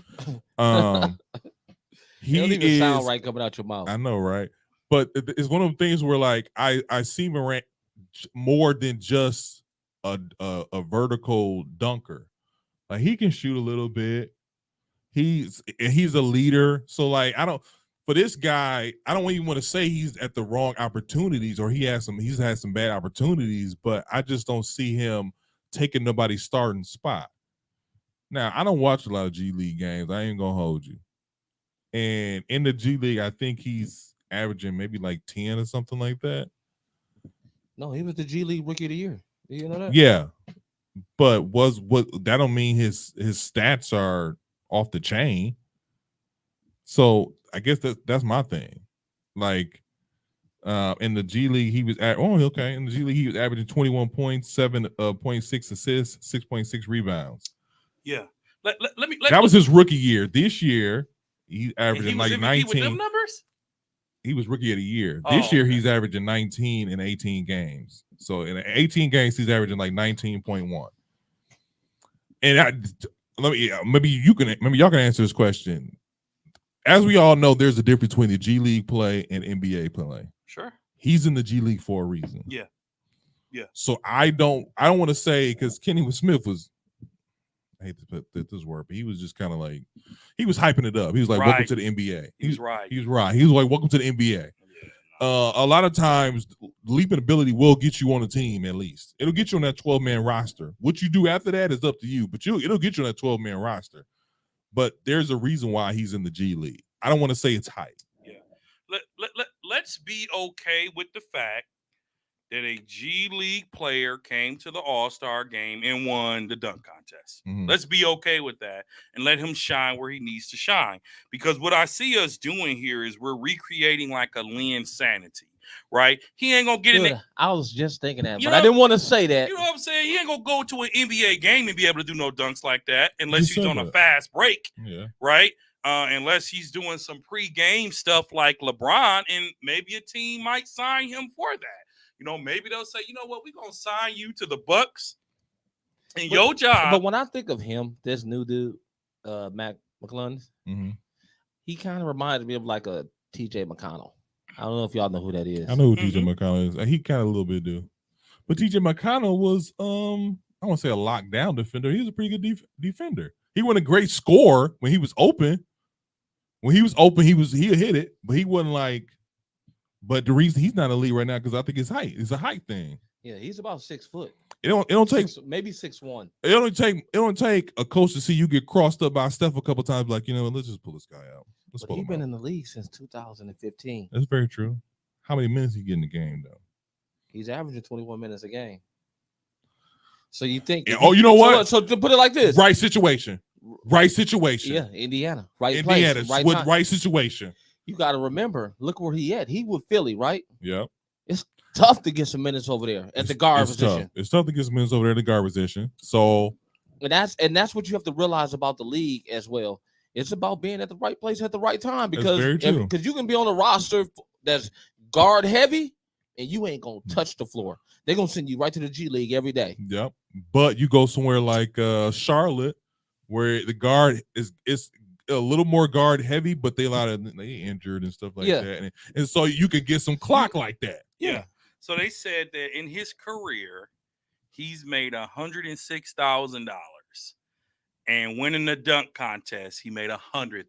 He don't even sound right coming out your mouth. I know, right? But it's one of the things where like I see Morant more than just a vertical dunker. Like he can shoot a little bit. He's a leader. So like for this guy, I don't even want to say he's at the wrong opportunities or he's had some bad opportunities, but I just don't see him taking nobody's starting spot. Now, I don't watch a lot of G League games. I ain't gonna hold you. And in the G League, I think he's averaging maybe like 10 or something like that. No, he was the G League Rookie of the Year. Do you know that? Yeah. But that don't mean his stats are off the chain. So I guess that's my thing. Like in the G League, he was at in the G League, he was averaging 21 points, 7.6 assists, 6.6 rebounds. Yeah. That was his rookie year. This year, he's averaging like 19. With them numbers? He was rookie of the year. This year, he's averaging 19 in 18 games. So in 18 games, he's averaging like 19.1. And maybe y'all can answer this question. As we all know, there's a difference between the G League play and NBA play. Sure. He's in the G League for a reason. Yeah. So I don't want to say, because Kenny Smith was, I hate to put this word, but he was just kind of like, he was hyping it up. He was like, welcome to the NBA. He was right. He was right. He was like, welcome to the NBA. A lot of times, leaping ability will get you on the team. At least it'll get you on that 12-man roster. What you do after that is up to you. But it'll get you on that 12-man roster. But there's a reason why he's in the G League. I don't want to say it's hype. Yeah. Let's be okay with the fact that a G League player came to the All-Star game and won the dunk contest. Mm-hmm. Let's be okay with that and let him shine where he needs to shine. Because what I see us doing here is we're recreating like a Lynn Sanity, right? He ain't going to get in there. I was just thinking that, but I didn't want to say that. You know what I'm saying? He ain't going to go to an NBA game and be able to do no dunks like that unless he's on a fast break, right? Unless he's doing some pre-game stuff like LeBron, and maybe a team might sign him for that. You know, maybe they'll say, you know what, we're going to sign you to the Bucks and your job. But when I think of him, this new dude, Mac McClung, he kind of reminds me of like a TJ McConnell. I don't know if y'all know who that is. I know who TJ McConnell is. He kind of a little bit do. But TJ McConnell was, I won't say a lockdown defender. He was a pretty good defender. He wasn't a great scorer when he was open. When he was open, he'll hit it, but he wasn't like. But the reason he's not in the league right now, because I think it's height. It's a height thing. Yeah, he's about 6 foot. It don't take maybe 6'1". It don't take a coach to see you get crossed up by Steph a couple times. Like, you know, let's just pull this guy out. But he's been in the league since 2015. That's very true. How many minutes he get in the game though? He's averaging 21 minutes a game. So you think? You know what? So to put it like this: right situation. Yeah, Indiana. Right place, right with time. Right situation. You got to remember, look where he at. He with Philly, right? Yeah. It's tough to get some minutes over there at the guard position. Tough. It's tough to get some minutes over there at the guard position. So, and that's what you have to realize about the league as well. It's about being at the right place at the right time, because you can be on a roster that's guard heavy and you ain't gonna touch the floor. They're gonna send you right to the G League every day. Yep. But you go somewhere like Charlotte, where the guard is a little more guard heavy, but they injured and stuff like that, and so you could get some clock like that. Yeah. So they said that in his career, he's made $106,000, and winning the dunk contest, he made $100,000.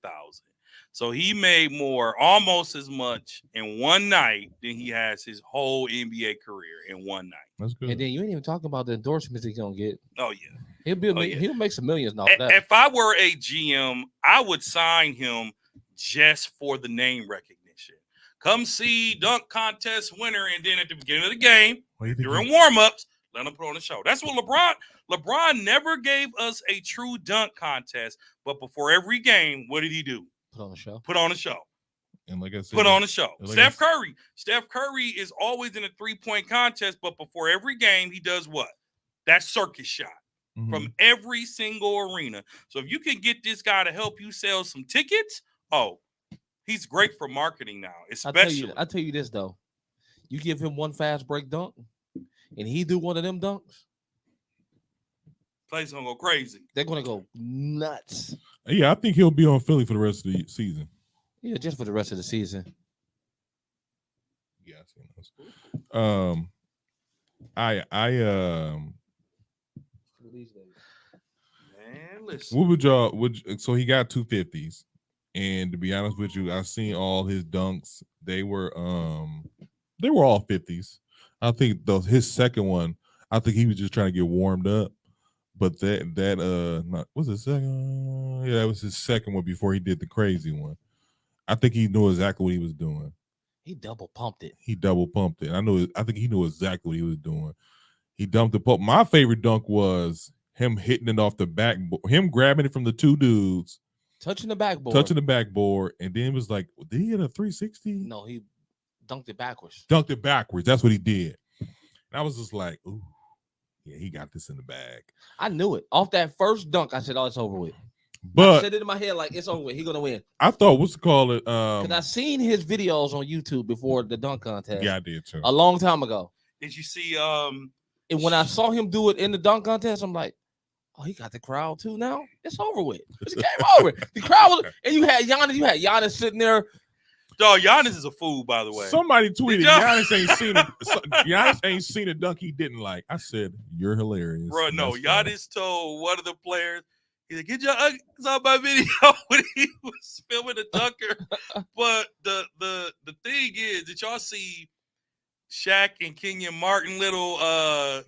So he made almost as much in one night than he has his whole NBA career in one night. That's good. And then you ain't even talking about the endorsements he's gonna get. Oh yeah. He'll make some millions off that. If I were a GM, I would sign him just for the name recognition. Come see dunk contest winner, and then at the beginning of the game, during warm-ups, let him put on a show. That's what LeBron never gave us a true dunk contest, but before every game, what did he do? Put on a show. Put on a show. And like I said, put on a show. Steph Curry is always in a three-point contest, but before every game, he does what? That circus shot. From every single arena. So if you can get this guy to help you sell some tickets, he's great for marketing now. Especially, I tell you this though, you give him one fast break dunk, and he do one of them dunks, place gonna go crazy. They're gonna go nuts. Yeah, I think he'll be on Philly for the rest of the season. Yeah, just for the rest of the season. Yeah, I seen those. Man, listen. What would y'all? So he got 250s, and to be honest with you, I've seen all his dunks. They were all 50s. I think his second one, I think he was just trying to get warmed up. But was it second? Yeah, that was his second one before he did the crazy one. I think he knew exactly what he was doing. He double pumped it. I think he knew exactly what he was doing. He dumped the pump. My favorite dunk was him hitting it off the backboard, him grabbing it from the two dudes, touching the backboard, and then it was like, did he hit a 360? No, he dunked it backwards. That's what he did. And I was just like, ooh, yeah, he got this in the bag. I knew it. Off that first dunk, I said, it's over with. But I said it in my head like, it's over with. He's going to win. I thought, what's to call it? Because I seen his videos on YouTube before the dunk contest. Yeah, I did too. A long time ago. Did you see? And when I saw him do it in the dunk contest, I'm like, he got the crowd too now? It's over with. It's game over. The crowd was, and you had Giannis sitting there. Dog, Giannis is a fool, by the way. Somebody tweeted Giannis ain't seen a dunk he didn't like. I said, you're hilarious. Bro, no, Giannis told one of the players, he's like, get your uncles on my video when he was filming the dunker. But the thing is, did y'all see Shaq and Kenyon Martin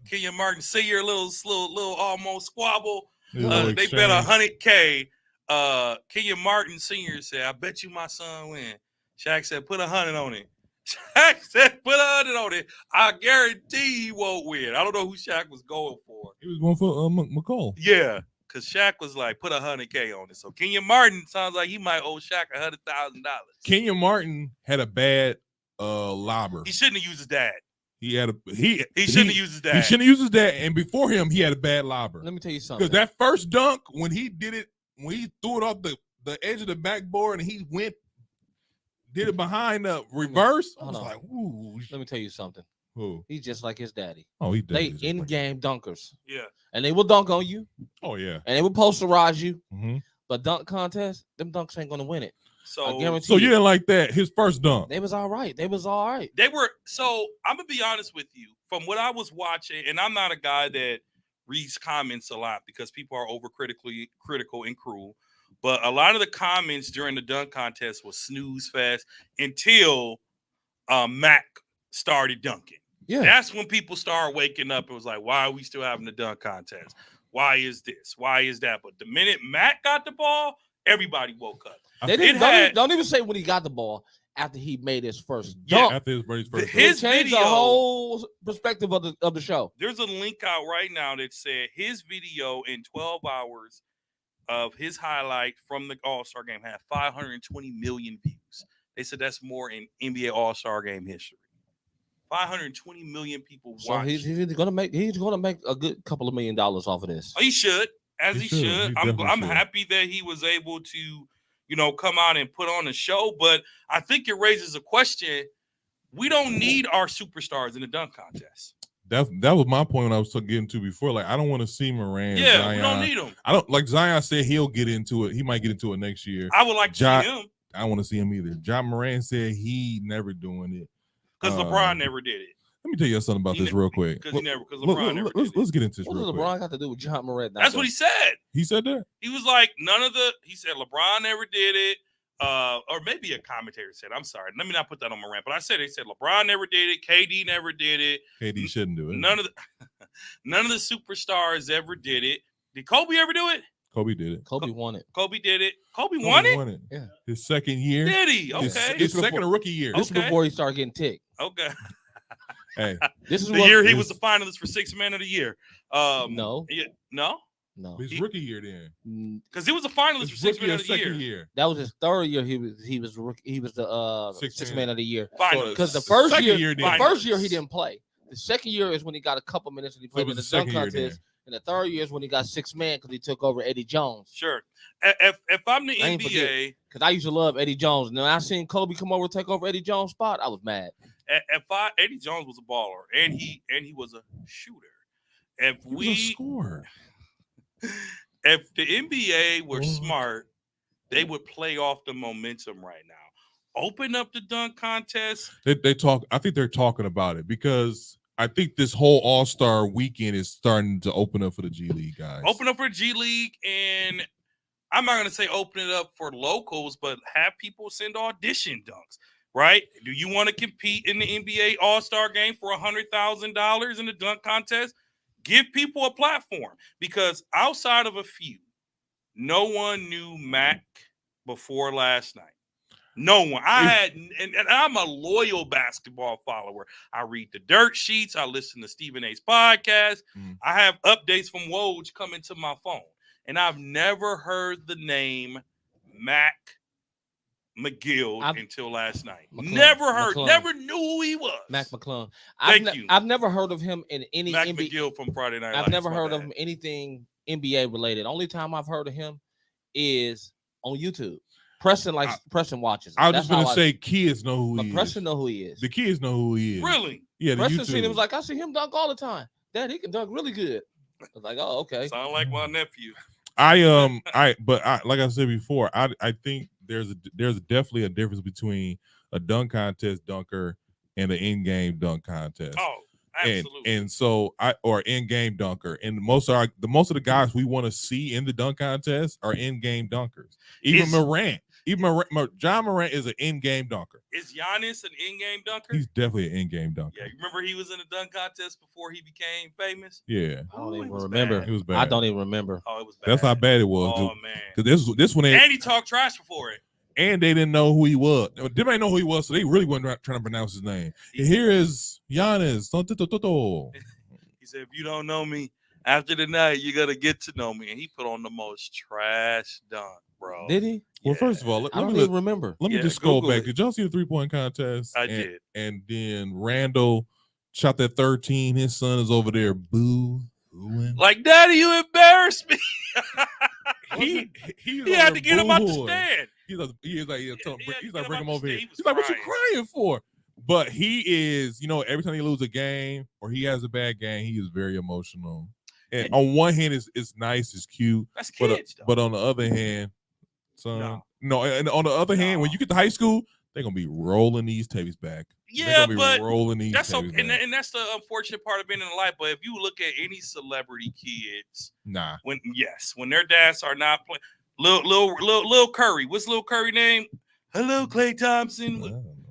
Kenyon Martin Sr. little almost squabble? They bet $100K. Kenyon Martin Sr. said, I bet you my son win. Shaq said, put 100 on it. Shaq said, put 100 on it. I guarantee he won't win. I don't know who Shaq was going for. He was going for McCall. Yeah, because Shaq was like, put $100K on it. So Kenyon Martin sounds like he might owe Shaq $100,000. Kenyon Martin had a bad lobber. He shouldn't have used his dad. He shouldn't have used his dad. He shouldn't have used his dad. And before him, he had a bad lobber. Let me tell you something. Because that first dunk, when he did it, when he threw it off the edge of the backboard and he did it behind the reverse, I was like, ooh. Let me tell you something. Who? He's just like his daddy. Oh, he They in-game dunkers. Yeah. And they will dunk on you. Oh, yeah. And they will posterize you. Mm-hmm. But dunk contest, them dunks ain't going to win it. So I guarantee you didn't like that, his first dunk. They was all right. They were, so I'm going to be honest with you. From what I was watching, and I'm not a guy that reads comments a lot because people are critical and cruel. But a lot of the comments during the dunk contest was snooze fest until Mac started dunking. Yeah. That's when people started waking up. It was like, why are we still having the dunk contest? Why is this? Why is that? But the minute Mac got the ball, everybody woke up. Don't even say when he got the ball. After he made his first dunk. After his first dunk. His changed the whole perspective of the show. There's a link out right now that said his video in 12 hours of his highlight from the All-Star game had 520 million views. They said that's more in NBA All-Star game history. 520 million people watched. So he's gonna make a good couple of $1 million off of this. Oh, he should, he should. I'm happy that he was able to, come out and put on a show. But I think it raises a question. We don't need our superstars in the dunk contest. That was my point when I was getting to before. Like, I don't want to see Moran. Yeah, Zion. we don't need him. I don't like Zion said he'll get into it. He might get into it next year. I would like to see him. I don't want to see him either. Ja Moran said he never doing it. Because LeBron never did it. Let me tell you something about this real quick. Because LeBron never did it. Let's get into this real quick. What does LeBron got to do with Ja Moran? That's what he said. He said that? He was like, he said LeBron never did it. Or maybe a commentator said, I'm sorry, let me not put that on Moran, but they said LeBron never did it, KD never did it. KD shouldn't do it. None of the superstars ever did it. Did Kobe ever do it? Kobe did it. Kobe won it. Kobe did it. Kobe won it? Yeah. His second year. Did he? Okay. His second rookie year. This is before he started getting ticked. Okay. Hey. This is the year he was the finalist for Sixth Man of the Year. No. Yeah, no? No. His rookie year then. Because he was a finalist for Sixth Man of the Year. That was his third year. He was the Sixth Man of the Year. Because the first year he didn't play. The second year is when he got a couple minutes and he played in the dunk contest. And the third year is when he got sixth man because he took over Eddie Jones. Sure. If I'm the NBA, because I used to love Eddie Jones. And then I seen Kobe come over and take over Eddie Jones' spot. I was mad. Eddie Jones was a baller and he was a shooter. If he was a scorer. If the NBA were smart, they would play off the momentum right now. Open up the dunk contest. They talk. I think they're talking about it because I think this whole All-Star weekend is starting to open up for the G League guys. Open up for G League, and I'm not going to say open it up for locals, but have people send audition dunks, right? Do you want to compete in the NBA All-Star game for $100,000 in the dunk contest? Give people a platform because outside of a few, no one knew Mac before last night. No one. And I'm a loyal basketball follower. I read the dirt sheets. I listen to Stephen A's podcast. I have updates from Woj coming to my phone. And I've never heard the name Mac McGill until last night. Never heard. Never knew who he was. Mac McClung. Thank you. I've never heard of him in any Mac McGill from Friday Night Lights. I've never heard of him anything NBA related. Only time I've heard of him is on YouTube. Preston watches. I was just gonna say kids know who he is. Preston know who he is. The kids know who he is. Really? Yeah. Preston seen him was like, I see him dunk all the time. Dad, he can dunk really good. I was like, oh, okay. Sound like my nephew. Like I said before, I think there's definitely a difference between a dunk contest dunker and an in-game dunk contest. Oh, absolutely. And so or in-game dunker. And most of the guys we want to see in the dunk contest are in-game dunkers. Even Morant. John Morant is an in-game dunker. Is Giannis an in-game dunker? He's definitely an in-game dunker. Yeah, you remember he was in a dunk contest before he became famous? Yeah. I don't even remember. It was bad. I don't even remember. Oh, it was bad. That's how bad it was. Oh, man. Because this one, and he talked trash before it. And they didn't know who he was. They didn't know who he was, so they really weren't trying to pronounce his name. Here is Giannis. He said, if you don't know me, after the night, you got to get to know me. And he put on the most trash dunk, bro. Did he? Well, first of all, I don't even remember. Let me just scroll back. Did y'all see the 3-point contest? I did. And then Randall shot that 13. His son is over there boo-hooing. Like, Daddy, you embarrassed me. he had to get him out the stand. He's like, bring him over here. He's like, what you crying for? But he is, every time he loses a game or he has a bad game, he is very emotional. And on one hand, it's nice, it's cute. That's kids, but on the other hand, son, no. And on the other hand, when you get to high school, they're gonna be rolling these tapes back. Yeah, but rolling these that's tapes back. And that's the unfortunate part of being in life. But if you look at any celebrity kids, when their dads are not playing, Lil Curry, what's Lil Curry name? Hello, Klay Thompson.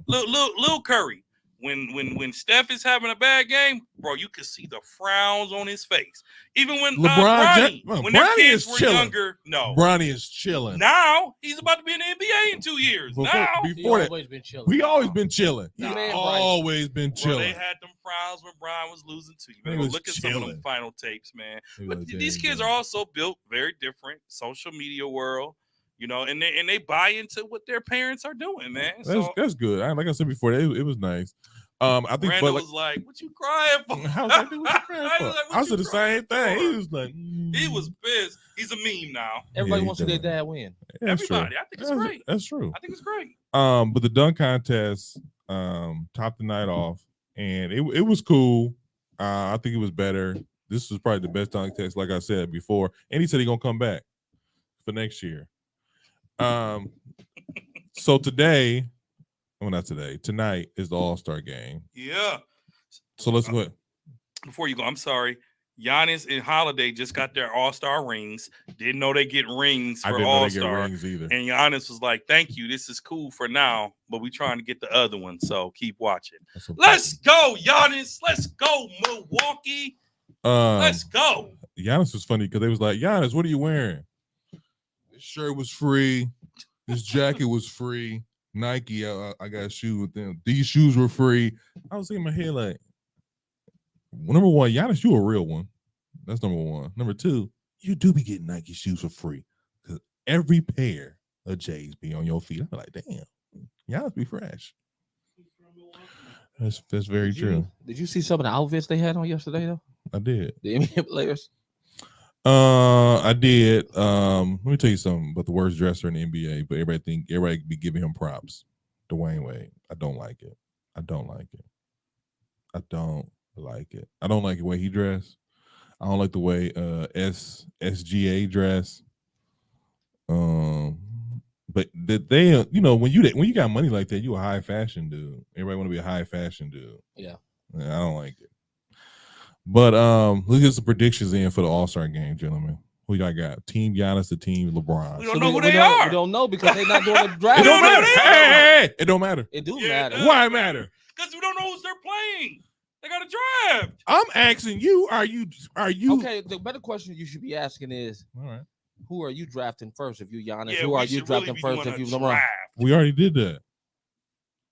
Lil Curry. When Steph is having a bad game, bro, you can see the frowns on his face. Even when Bronny, when their kids were younger, Bronny is chilling. Now he's about to be in the NBA in 2 years. Before that, always been chilling. We always been chilling. Always been chilling. They had them frowns when Brian was losing too. You better look at some of them final tapes, man. But these kids are also built very different. Social media world. And they buy into what their parents are doing, man. That's good. Like I said before, it was nice. I think Randall was like, "What you crying for?" I was like, "What you crying for?" I said the same thing. He was like, he was pissed. He's a meme now. Everybody wants to see their dad win. Everybody, I think it's great. That's true. I think it's great. But the dunk contest topped the night off, and it was cool. I think it was better. This was probably the best dunk contest, like I said before. And he said he's gonna come back for next year. So tonight is the All-Star game. Yeah. So let's go. Before you go, I'm sorry. Giannis and Holiday just got their All-Star rings. Didn't know they get rings for All-Star. And Giannis was like, "Thank you. This is cool for now, but we trying to get the other one. So keep watching. Let's go, Giannis. Let's go, Milwaukee. Let's go." Giannis was funny because they was like, "Giannis, what are you wearing?" This shirt was free. This jacket was free. Nike, I got a shoe with them. These shoes were free. I was in my head like, number one, Giannis, you a real one. That's number one. Number two, you do be getting Nike shoes for free because every pair of J's be on your feet. I'm like, damn, Giannis be fresh. That's very true. Did you see some of the outfits they had on yesterday though? I did. The NBA players. I did. Let me tell you something about the worst dresser in the NBA, but everybody be giving him props. Dwayne Wade. I don't like it. I don't like the way he dressed. I don't like the way SGA dress. But they when you got money like that, you a high fashion dude. Everybody want to be a high fashion dude. Yeah. I don't like it. But let's get some predictions in for the All-Star game, gentlemen. Who y'all got? Team Giannis or Team LeBron? We don't know who they are. We don't know because they're not doing the draft. It don't matter. Hey, it don't matter. It do matter. Why it matter? Because we don't know who they're playing. They got a draft. I'm asking you, are you okay? The better question you should be asking is, all right, who are you drafting first if you Giannis? Yeah, who are you drafting first if you LeBron? We already did that.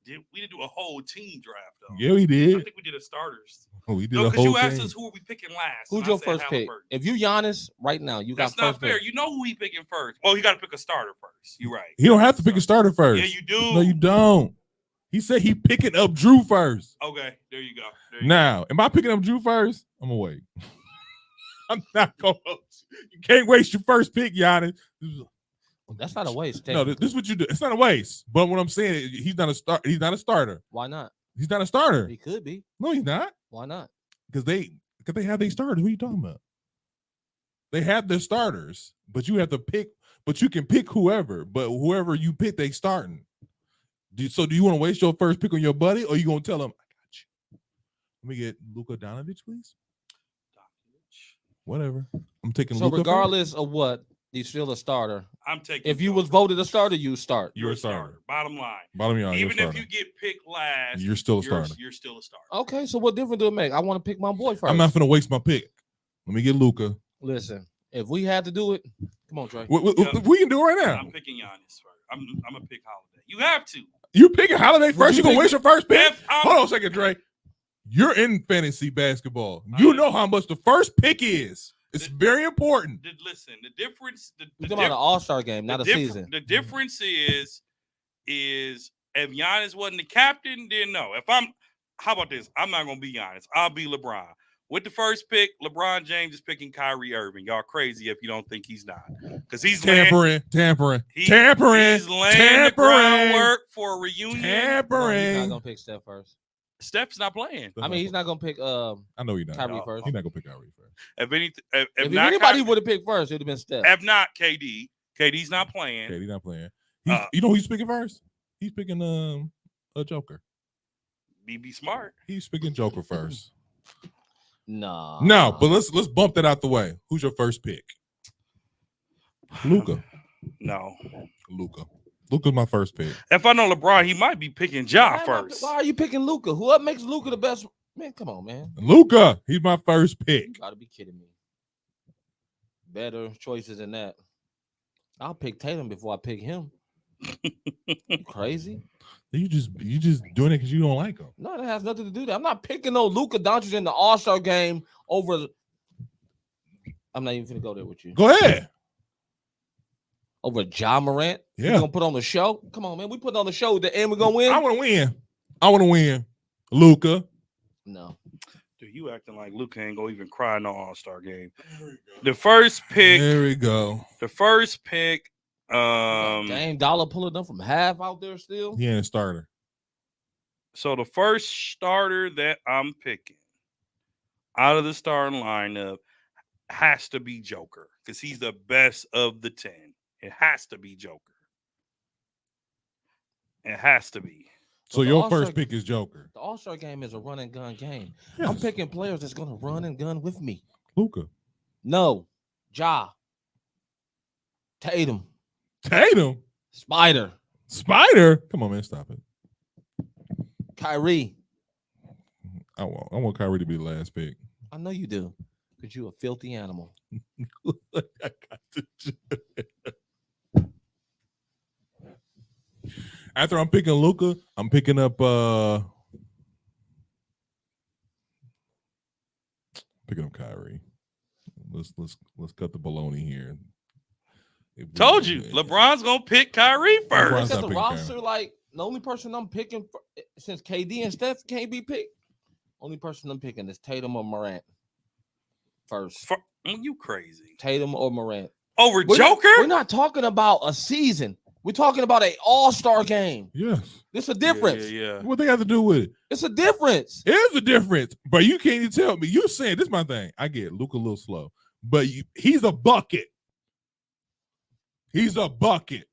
We didn't do a whole team draft though. Yeah, we did. I think we did a starters. Oh, we did a whole team. You asked us who are we picking last. Who's your first pick? If you Giannis right now, you got first pick. That's not fair. You know who he picking first. Well, you got to pick a starter first. You're right. He don't have to pick a starter first. Yeah, you do. No, you don't. He said he picking up Drew first. Okay, there you go. Now, am I picking up Drew first? I'm gonna wait. I'm not going. You can't waste your first pick, Giannis. That's not a waste. No, this is what you do. It's not a waste. But what I'm saying, he's not a start. He's not a starter. Why not? He's not a starter. He could be. No, he's not. Why not? Because they have their starters. What are you talking about? They have their starters, but you have to pick. But you can pick whoever. But whoever you pick, they starting. So do you want to waste your first pick on your buddy, or you gonna tell him, I got you? Let me get Luka Doncic, please. Whatever. I'm taking So Luka regardless of what, he's still a starter. I'm taking. If you was voted a starter, you start. You're a starter. Bottom line. Even if you get picked last, you're still a starter. You're still a starter. Okay, so what difference do it make? I want to pick my boy first. I'm not gonna waste my pick. Let me get Luka. Listen, if we had to do it, come on, Trey. We can do it right now. I'm picking Giannis first. I'm gonna pick Holiday. You have to. You picking Holiday first? You gonna waste your first pick? Hold on a second, Dre. You're in fantasy basketball. You know how much the first pick is. It's very important. Listen, the difference. You're talking about an all-star game, not a season. The difference is if Giannis wasn't the captain, then no. How about this? I'm not gonna be Giannis. I'll be LeBron. With the first pick, LeBron James is picking Kyrie Irving. Y'all crazy if you don't think he's not, because he's tampering. He's laying the groundwork for a reunion. No, he's not gonna pick Steph first. Steph's not playing. I mean, he's not gonna pick. I know he's not. Kyrie first. He's not gonna pick Kyrie first. If anybody would have picked first, it would have been Steph. If not, KD. KD's not playing. KD's not playing. You know who he's picking first? He's picking a Joker. Be smart. He's picking Joker first. No, but let's bump that out the way. Who's your first pick? Luka. No. Luka's my first pick. If I know LeBron, he might be picking Ja first. Why are you picking Luka? What makes Luka the best? Man, come on, man. Luka, he's my first pick. You gotta be kidding me. Better choices than that. I'll pick Tatum before I pick him. You crazy? You just doing it because you don't like him. No, that has nothing to do with that. I'm not picking no Luka Doncic in the All-Star game over. I'm not even gonna go there with you. Go ahead. Over Ja Morant. Yeah. We're gonna put on the show. Come on, man. We put on the show. The end we're gonna win. I want to win. Luka. No. Dude, you acting like Luka ain't gonna even cry in the All-Star game. The first pick. There we go. The first pick. Dame Dollar pulling up from half out there still. He ain't a starter. So the first starter that I'm picking out of the starting lineup has to be Joker, because he's the best of the 10. It has to be Joker. It has to be. So your first pick is Joker. The All-Star game is a run and gun game. Yes. I'm picking players that's gonna run and gun with me. Luka. No. Ja. Tatum. Spider. Come on, man, stop it. Kyrie. I want Kyrie to be the last pick. I know you do, because you're a filthy animal. After I'm picking Luka, I'm picking up Kyrie. Let's cut the baloney here. Told you, LeBron's gonna pick Kyrie first. Because the roster, like the only person I'm picking since KD and Steph can't be picked, only person I'm picking is Tatum or Morant first. You crazy? Tatum or Morant over Joker? We're not talking about a season. We're talking about an All-Star game. Yes, it's a difference. Yeah. What they have to do with it? It's a difference. It is a difference, but you can't even tell me. You saying this is my thing. I get Luka a little slow, but he's a bucket. He's a bucket.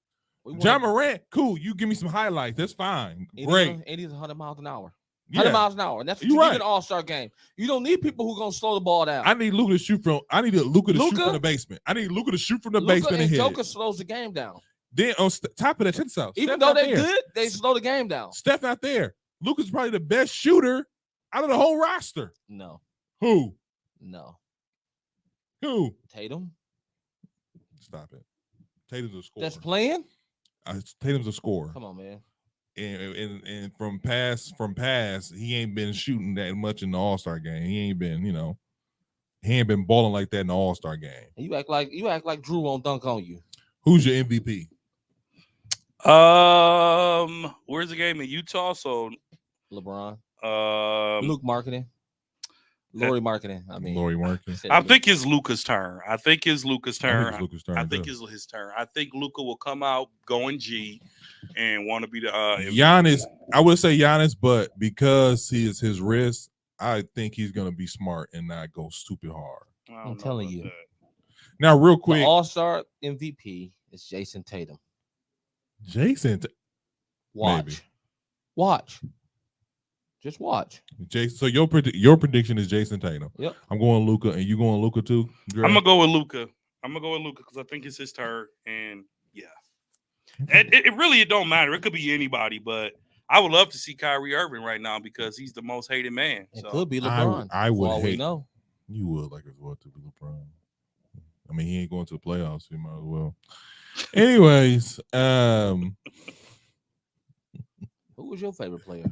Ja Morant, cool. You give me some highlights. That's fine. Great. And he's 100 miles an hour. 100 miles an hour. And that's what you need in an All-Star game. You don't need people who are going to slow the ball down. I need Luka to shoot from the basement. I need Luka to shoot from the basement and hit. Joker slows the game down. Then on top of that, check this out. Even though they're good, they slow the game down. Steph out there. Luka's probably the best shooter out of the whole roster. No. Who? No. Who? Tatum. Stop it. Tatum's a scorer. That's playing? Tatum's a scorer. Come on, man. And from past, he ain't been shooting that much in the All-Star game. He ain't been, he ain't been balling like that in the All-Star game. And you act like Drew won't dunk on you. Who's your MVP? Where's the game in Utah? So LeBron. Luke Marketing. Laurie Marketing. Laurie Marketing. I think it's Luka's turn. I think it's his turn. I think Luka will come out going G and want to be the Giannis. I would say Giannis, but because he is his wrist, I think he's gonna be smart and not go stupid hard. I'm telling you. Now, real quick, the All-Star MVP is Jason Tatum. Watch. Maybe. Watch. Just watch. Jason, so your prediction is Jason Tatum. Yep. I'm going Luka, and you going Luka too? Dre? I'm gonna go with Luka. Because I think it's his turn, and yeah, it really don't matter. It could be anybody, but I would love to see Kyrie Irving right now because he's the most hated man. It could be LeBron. I would all hate. we know. You would like as well to be LeBron. I mean, he ain't going to the playoffs. So you might as well. Anyways, who was your favorite player?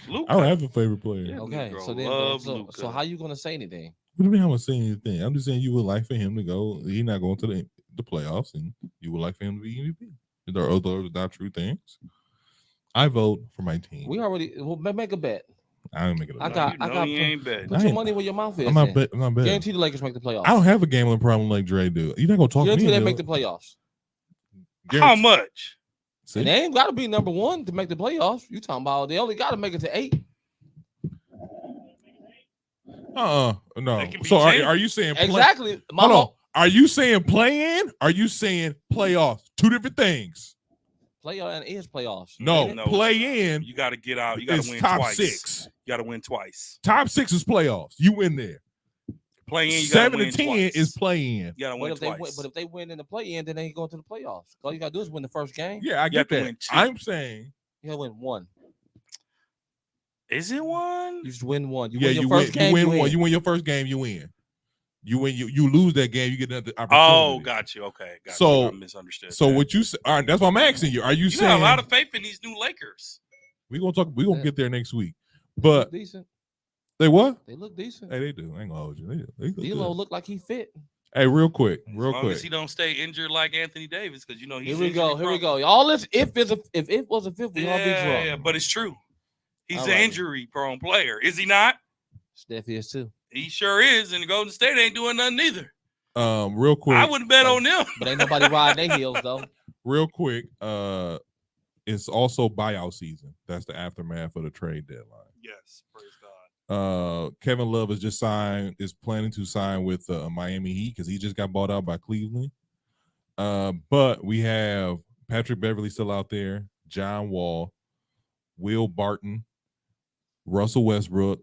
Luka. I don't have a favorite player. Yeah. Okay, Negro so then, love so how you gonna say anything? What do you mean I'm gonna say anything? I'm just saying you would like for him to go. He's not going to the playoffs, and you would like for him to be MVP. Those are not true things. I vote for my team. We already make a bet. I ain't making a bet. I got. You ain't bet. Put your money where your mouth is. I'm not betting. Guarantee the Lakers make the playoffs. I don't have a gambling problem like Dre do. You're not gonna talk to me. Guarantee they make the playoffs. How much? See? And they ain't got to be number one to make the playoffs. You talking about they only got to make it to 8. No. They can be So changed. are you saying Exactly? Hold on. Are you saying play-in? Are you saying playoffs? Two different things. Playoff and is playoffs. No, No, play-in. You got to get out. You got to win top twice. 6. You got to win twice. Top 6 is playoffs. You win there. Play in. You 7 win to 10 twice. is play-in. You got to win twice. But if they win in the play-in, then they ain't going to the playoffs. All you got to do is win the first game. Yeah, I You get have to that. win 2. I'm saying. You got to win 1. Is it 1? You just win 1. You Yeah, win your you first win. game. You win 1. You win your first game. You win. You win. You lose that game. You get another opportunity. Oh, got you. Okay. Got So- you. I misunderstood. So that. what you say? All right, that's why I'm asking you. Are you You saying got a lot of faith in these new Lakers. we're gonna talk? We're gonna get there next week. They look But decent. they what? They look decent. Hey, they do. I ain't gonna hold you. They look D'Lo good. look like he fit. Hey, real quick. As long as he don't stay injured like Anthony Davis, because you know he's Here we go. injury Here we prone. go. All this if it was a fifth, we all be drunk. Yeah, but it's true. He's All an right. injury prone player, is he not? Steph is too. He sure is, and the Golden State ain't doing nothing either. Real quick. I wouldn't bet on them. But ain't nobody riding their heels though. Real quick. It's also buyout season. That's the aftermath of the trade deadline. Yes, praise God. Kevin Love is planning to sign with Miami Heat because he just got bought out by Cleveland. But we have Patrick Beverly still out there, John Wall, Will Barton, Russell Westbrook.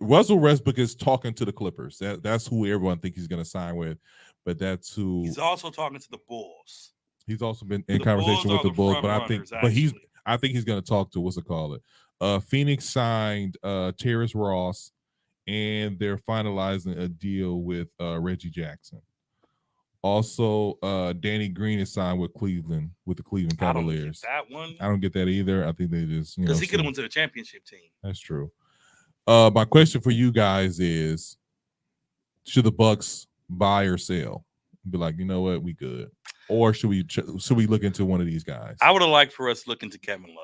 Russell Westbrook is talking to the Clippers. That's who everyone thinks he's going to sign with, but that's who He's also talking to the Bulls. he's also been in The conversation Bulls with are the Bulls. front But runners, I think he's going to talk to what's it called it. Phoenix signed Terrence Ross, and they're finalizing a deal with Reggie Jackson. Also, Danny Green is signed with Cleveland with the Cleveland I don't Cavaliers. get that one I don't get that either. I think they just because he could have went to the championship team. That's true. My question for you guys is: should the Bucks buy or sell? Be like, you know what, we good, or should we look into one of these guys? I would have liked for us to look into Kevin Love.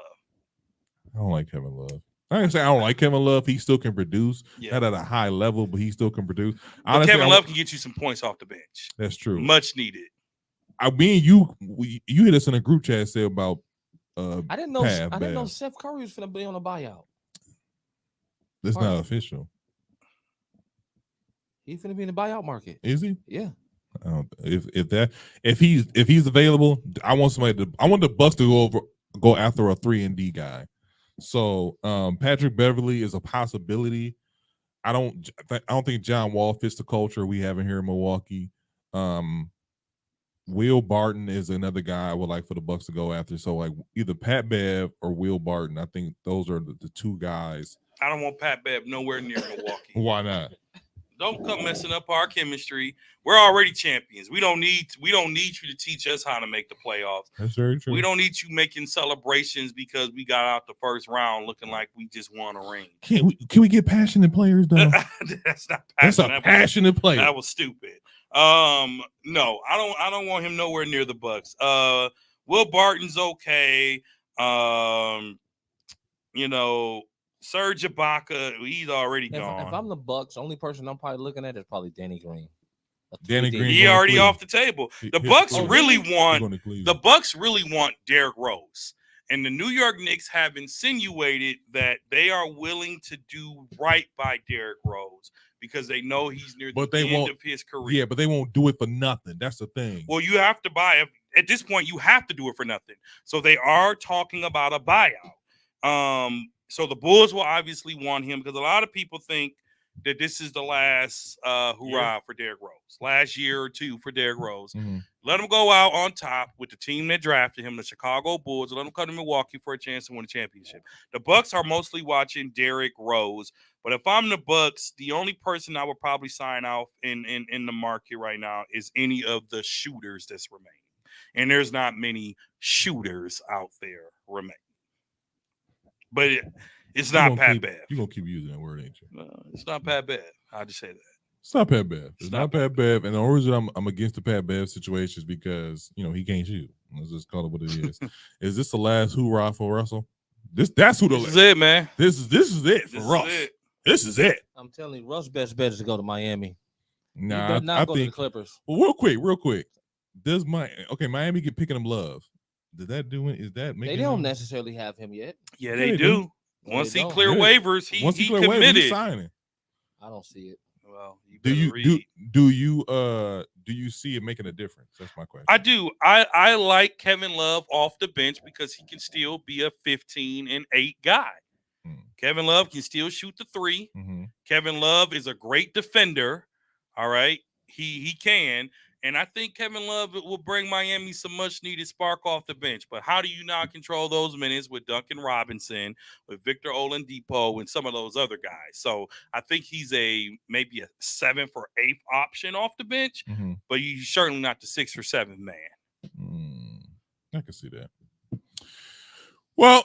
I don't like Kevin Love. I can say I don't like Kevin Love. He still can produce, Yeah. not at a high level, but he still can produce. But Honestly, Kevin Love can get you some points off the bench. That's true. Much needed. I mean, you hit us in a group chat say about. I didn't know. Pav I didn't know Bev. Seth Curry was finna be on a buyout. That's Pardon? not official, He finna be in the buyout market. is he? Yeah. I don't, if he's available, I want the Bucks to go after a 3-and-D guy. So Patrick Beverly is a possibility. I don't think John Wall fits the culture we have in here in Milwaukee. Will Barton is another guy I would like for the Bucks to go after. So like either Pat Bev or Will Barton. I think those are the two guys. I don't want Pat Bev nowhere near Milwaukee. Why not? Don't come messing up our chemistry. We're already champions. We don't need you to teach us how to make the playoffs. That's very true. We don't need you making celebrations because we got out the first round looking like we just won a ring. Can we get passionate players though? That's not That's passion. a passionate player. That was stupid. No, I don't want him nowhere near the Bucks. Will Barton's okay. Serge Ibaka, he's already gone. If I'm the Bucks, the only person I'm probably looking at is probably Danny Green. Danny Green. He already off the table. The Bucks really want the Bucks really want Derrick Rose. And the New York Knicks have insinuated that they are willing to do right by Derrick Rose because they know he's near the end of his career. Yeah, but they won't do it for nothing. That's the thing. Well, you have to buy at this point, you have to do it for nothing. So they are talking about a buyout. So the Bulls will obviously want him because a lot of people think that this is the last hurrah for Derrick Rose, last year or two for Derrick Rose. Mm-hmm. Let him go out on top with the team that drafted him, the Chicago Bulls. Let him come to Milwaukee for a chance to win a championship. The Bucks are mostly watching Derrick Rose, but if I'm the Bucks, the only person I would probably sign off in the market right now is any of the shooters that's remaining, and there's not many shooters out there remaining. But it's not Pat Bev. You're going to keep using that word, ain't you? No, it's not Pat Bev. I'll just say that. It's not Pat Bev. It's not Pat Bev. And the only reason I'm against the Pat Bev situation is because, he can't shoot. Let's just call it what it is. Is this the last hoorah for Russell? That's who this is it, man. This is it for Russ. This is it. I'm telling you, Russ' best bet is to go to Miami. Nah, I think to the Clippers. Well, real quick. Does Miami get picking him Love? Did that do it? Is that making they don't necessarily have him yet? Yeah, they do. Once he clear waivers, he committed. He's signing. I don't see it. Well, do you see it making a difference? That's my question. I do. I like Kevin Love off the bench because he can still be a 15 and 8 guy. Kevin Love can still shoot the 3. Mm-hmm. Kevin Love is a great defender. All right. He can. And I think Kevin Love will bring Miami some much-needed spark off the bench. But how do you not control those minutes with Duncan Robinson, with Victor Oladipo, and some of those other guys? So I think he's maybe a 7th or 8th option off the bench, but he's certainly not the 6th or 7th man. I can see that. Well,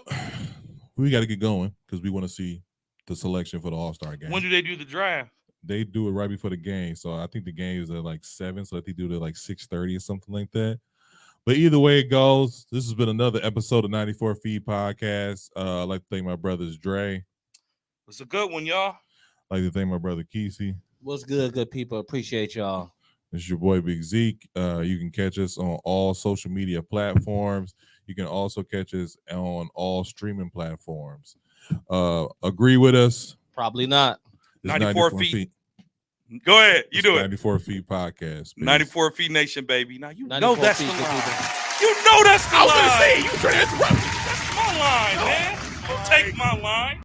we got to get going because we want to see the selection for the All-Star game. When do they do the draft? They do it right before the game. So I think the game is at like 7. So I think they do it at like 6:30 or something like that. But either way it goes, this has been another episode of 94 Feed Podcast. I'd like to thank my brothers Dre. It's a good one, y'all. I'd like to thank my brother Kesey. What's good people? Appreciate y'all. This is your boy Big Zeke. You can catch us on all social media platforms. You can also catch us on all streaming platforms. Agree with us? Probably not. 94 feet. Go ahead. You do it. 94 Feet Podcast. Peace. 94 Feet Nation, baby. Now, you know that's the line. You know that's the line. I was going to say, you trying to interrupt me. That's my line, man. Don't take my line.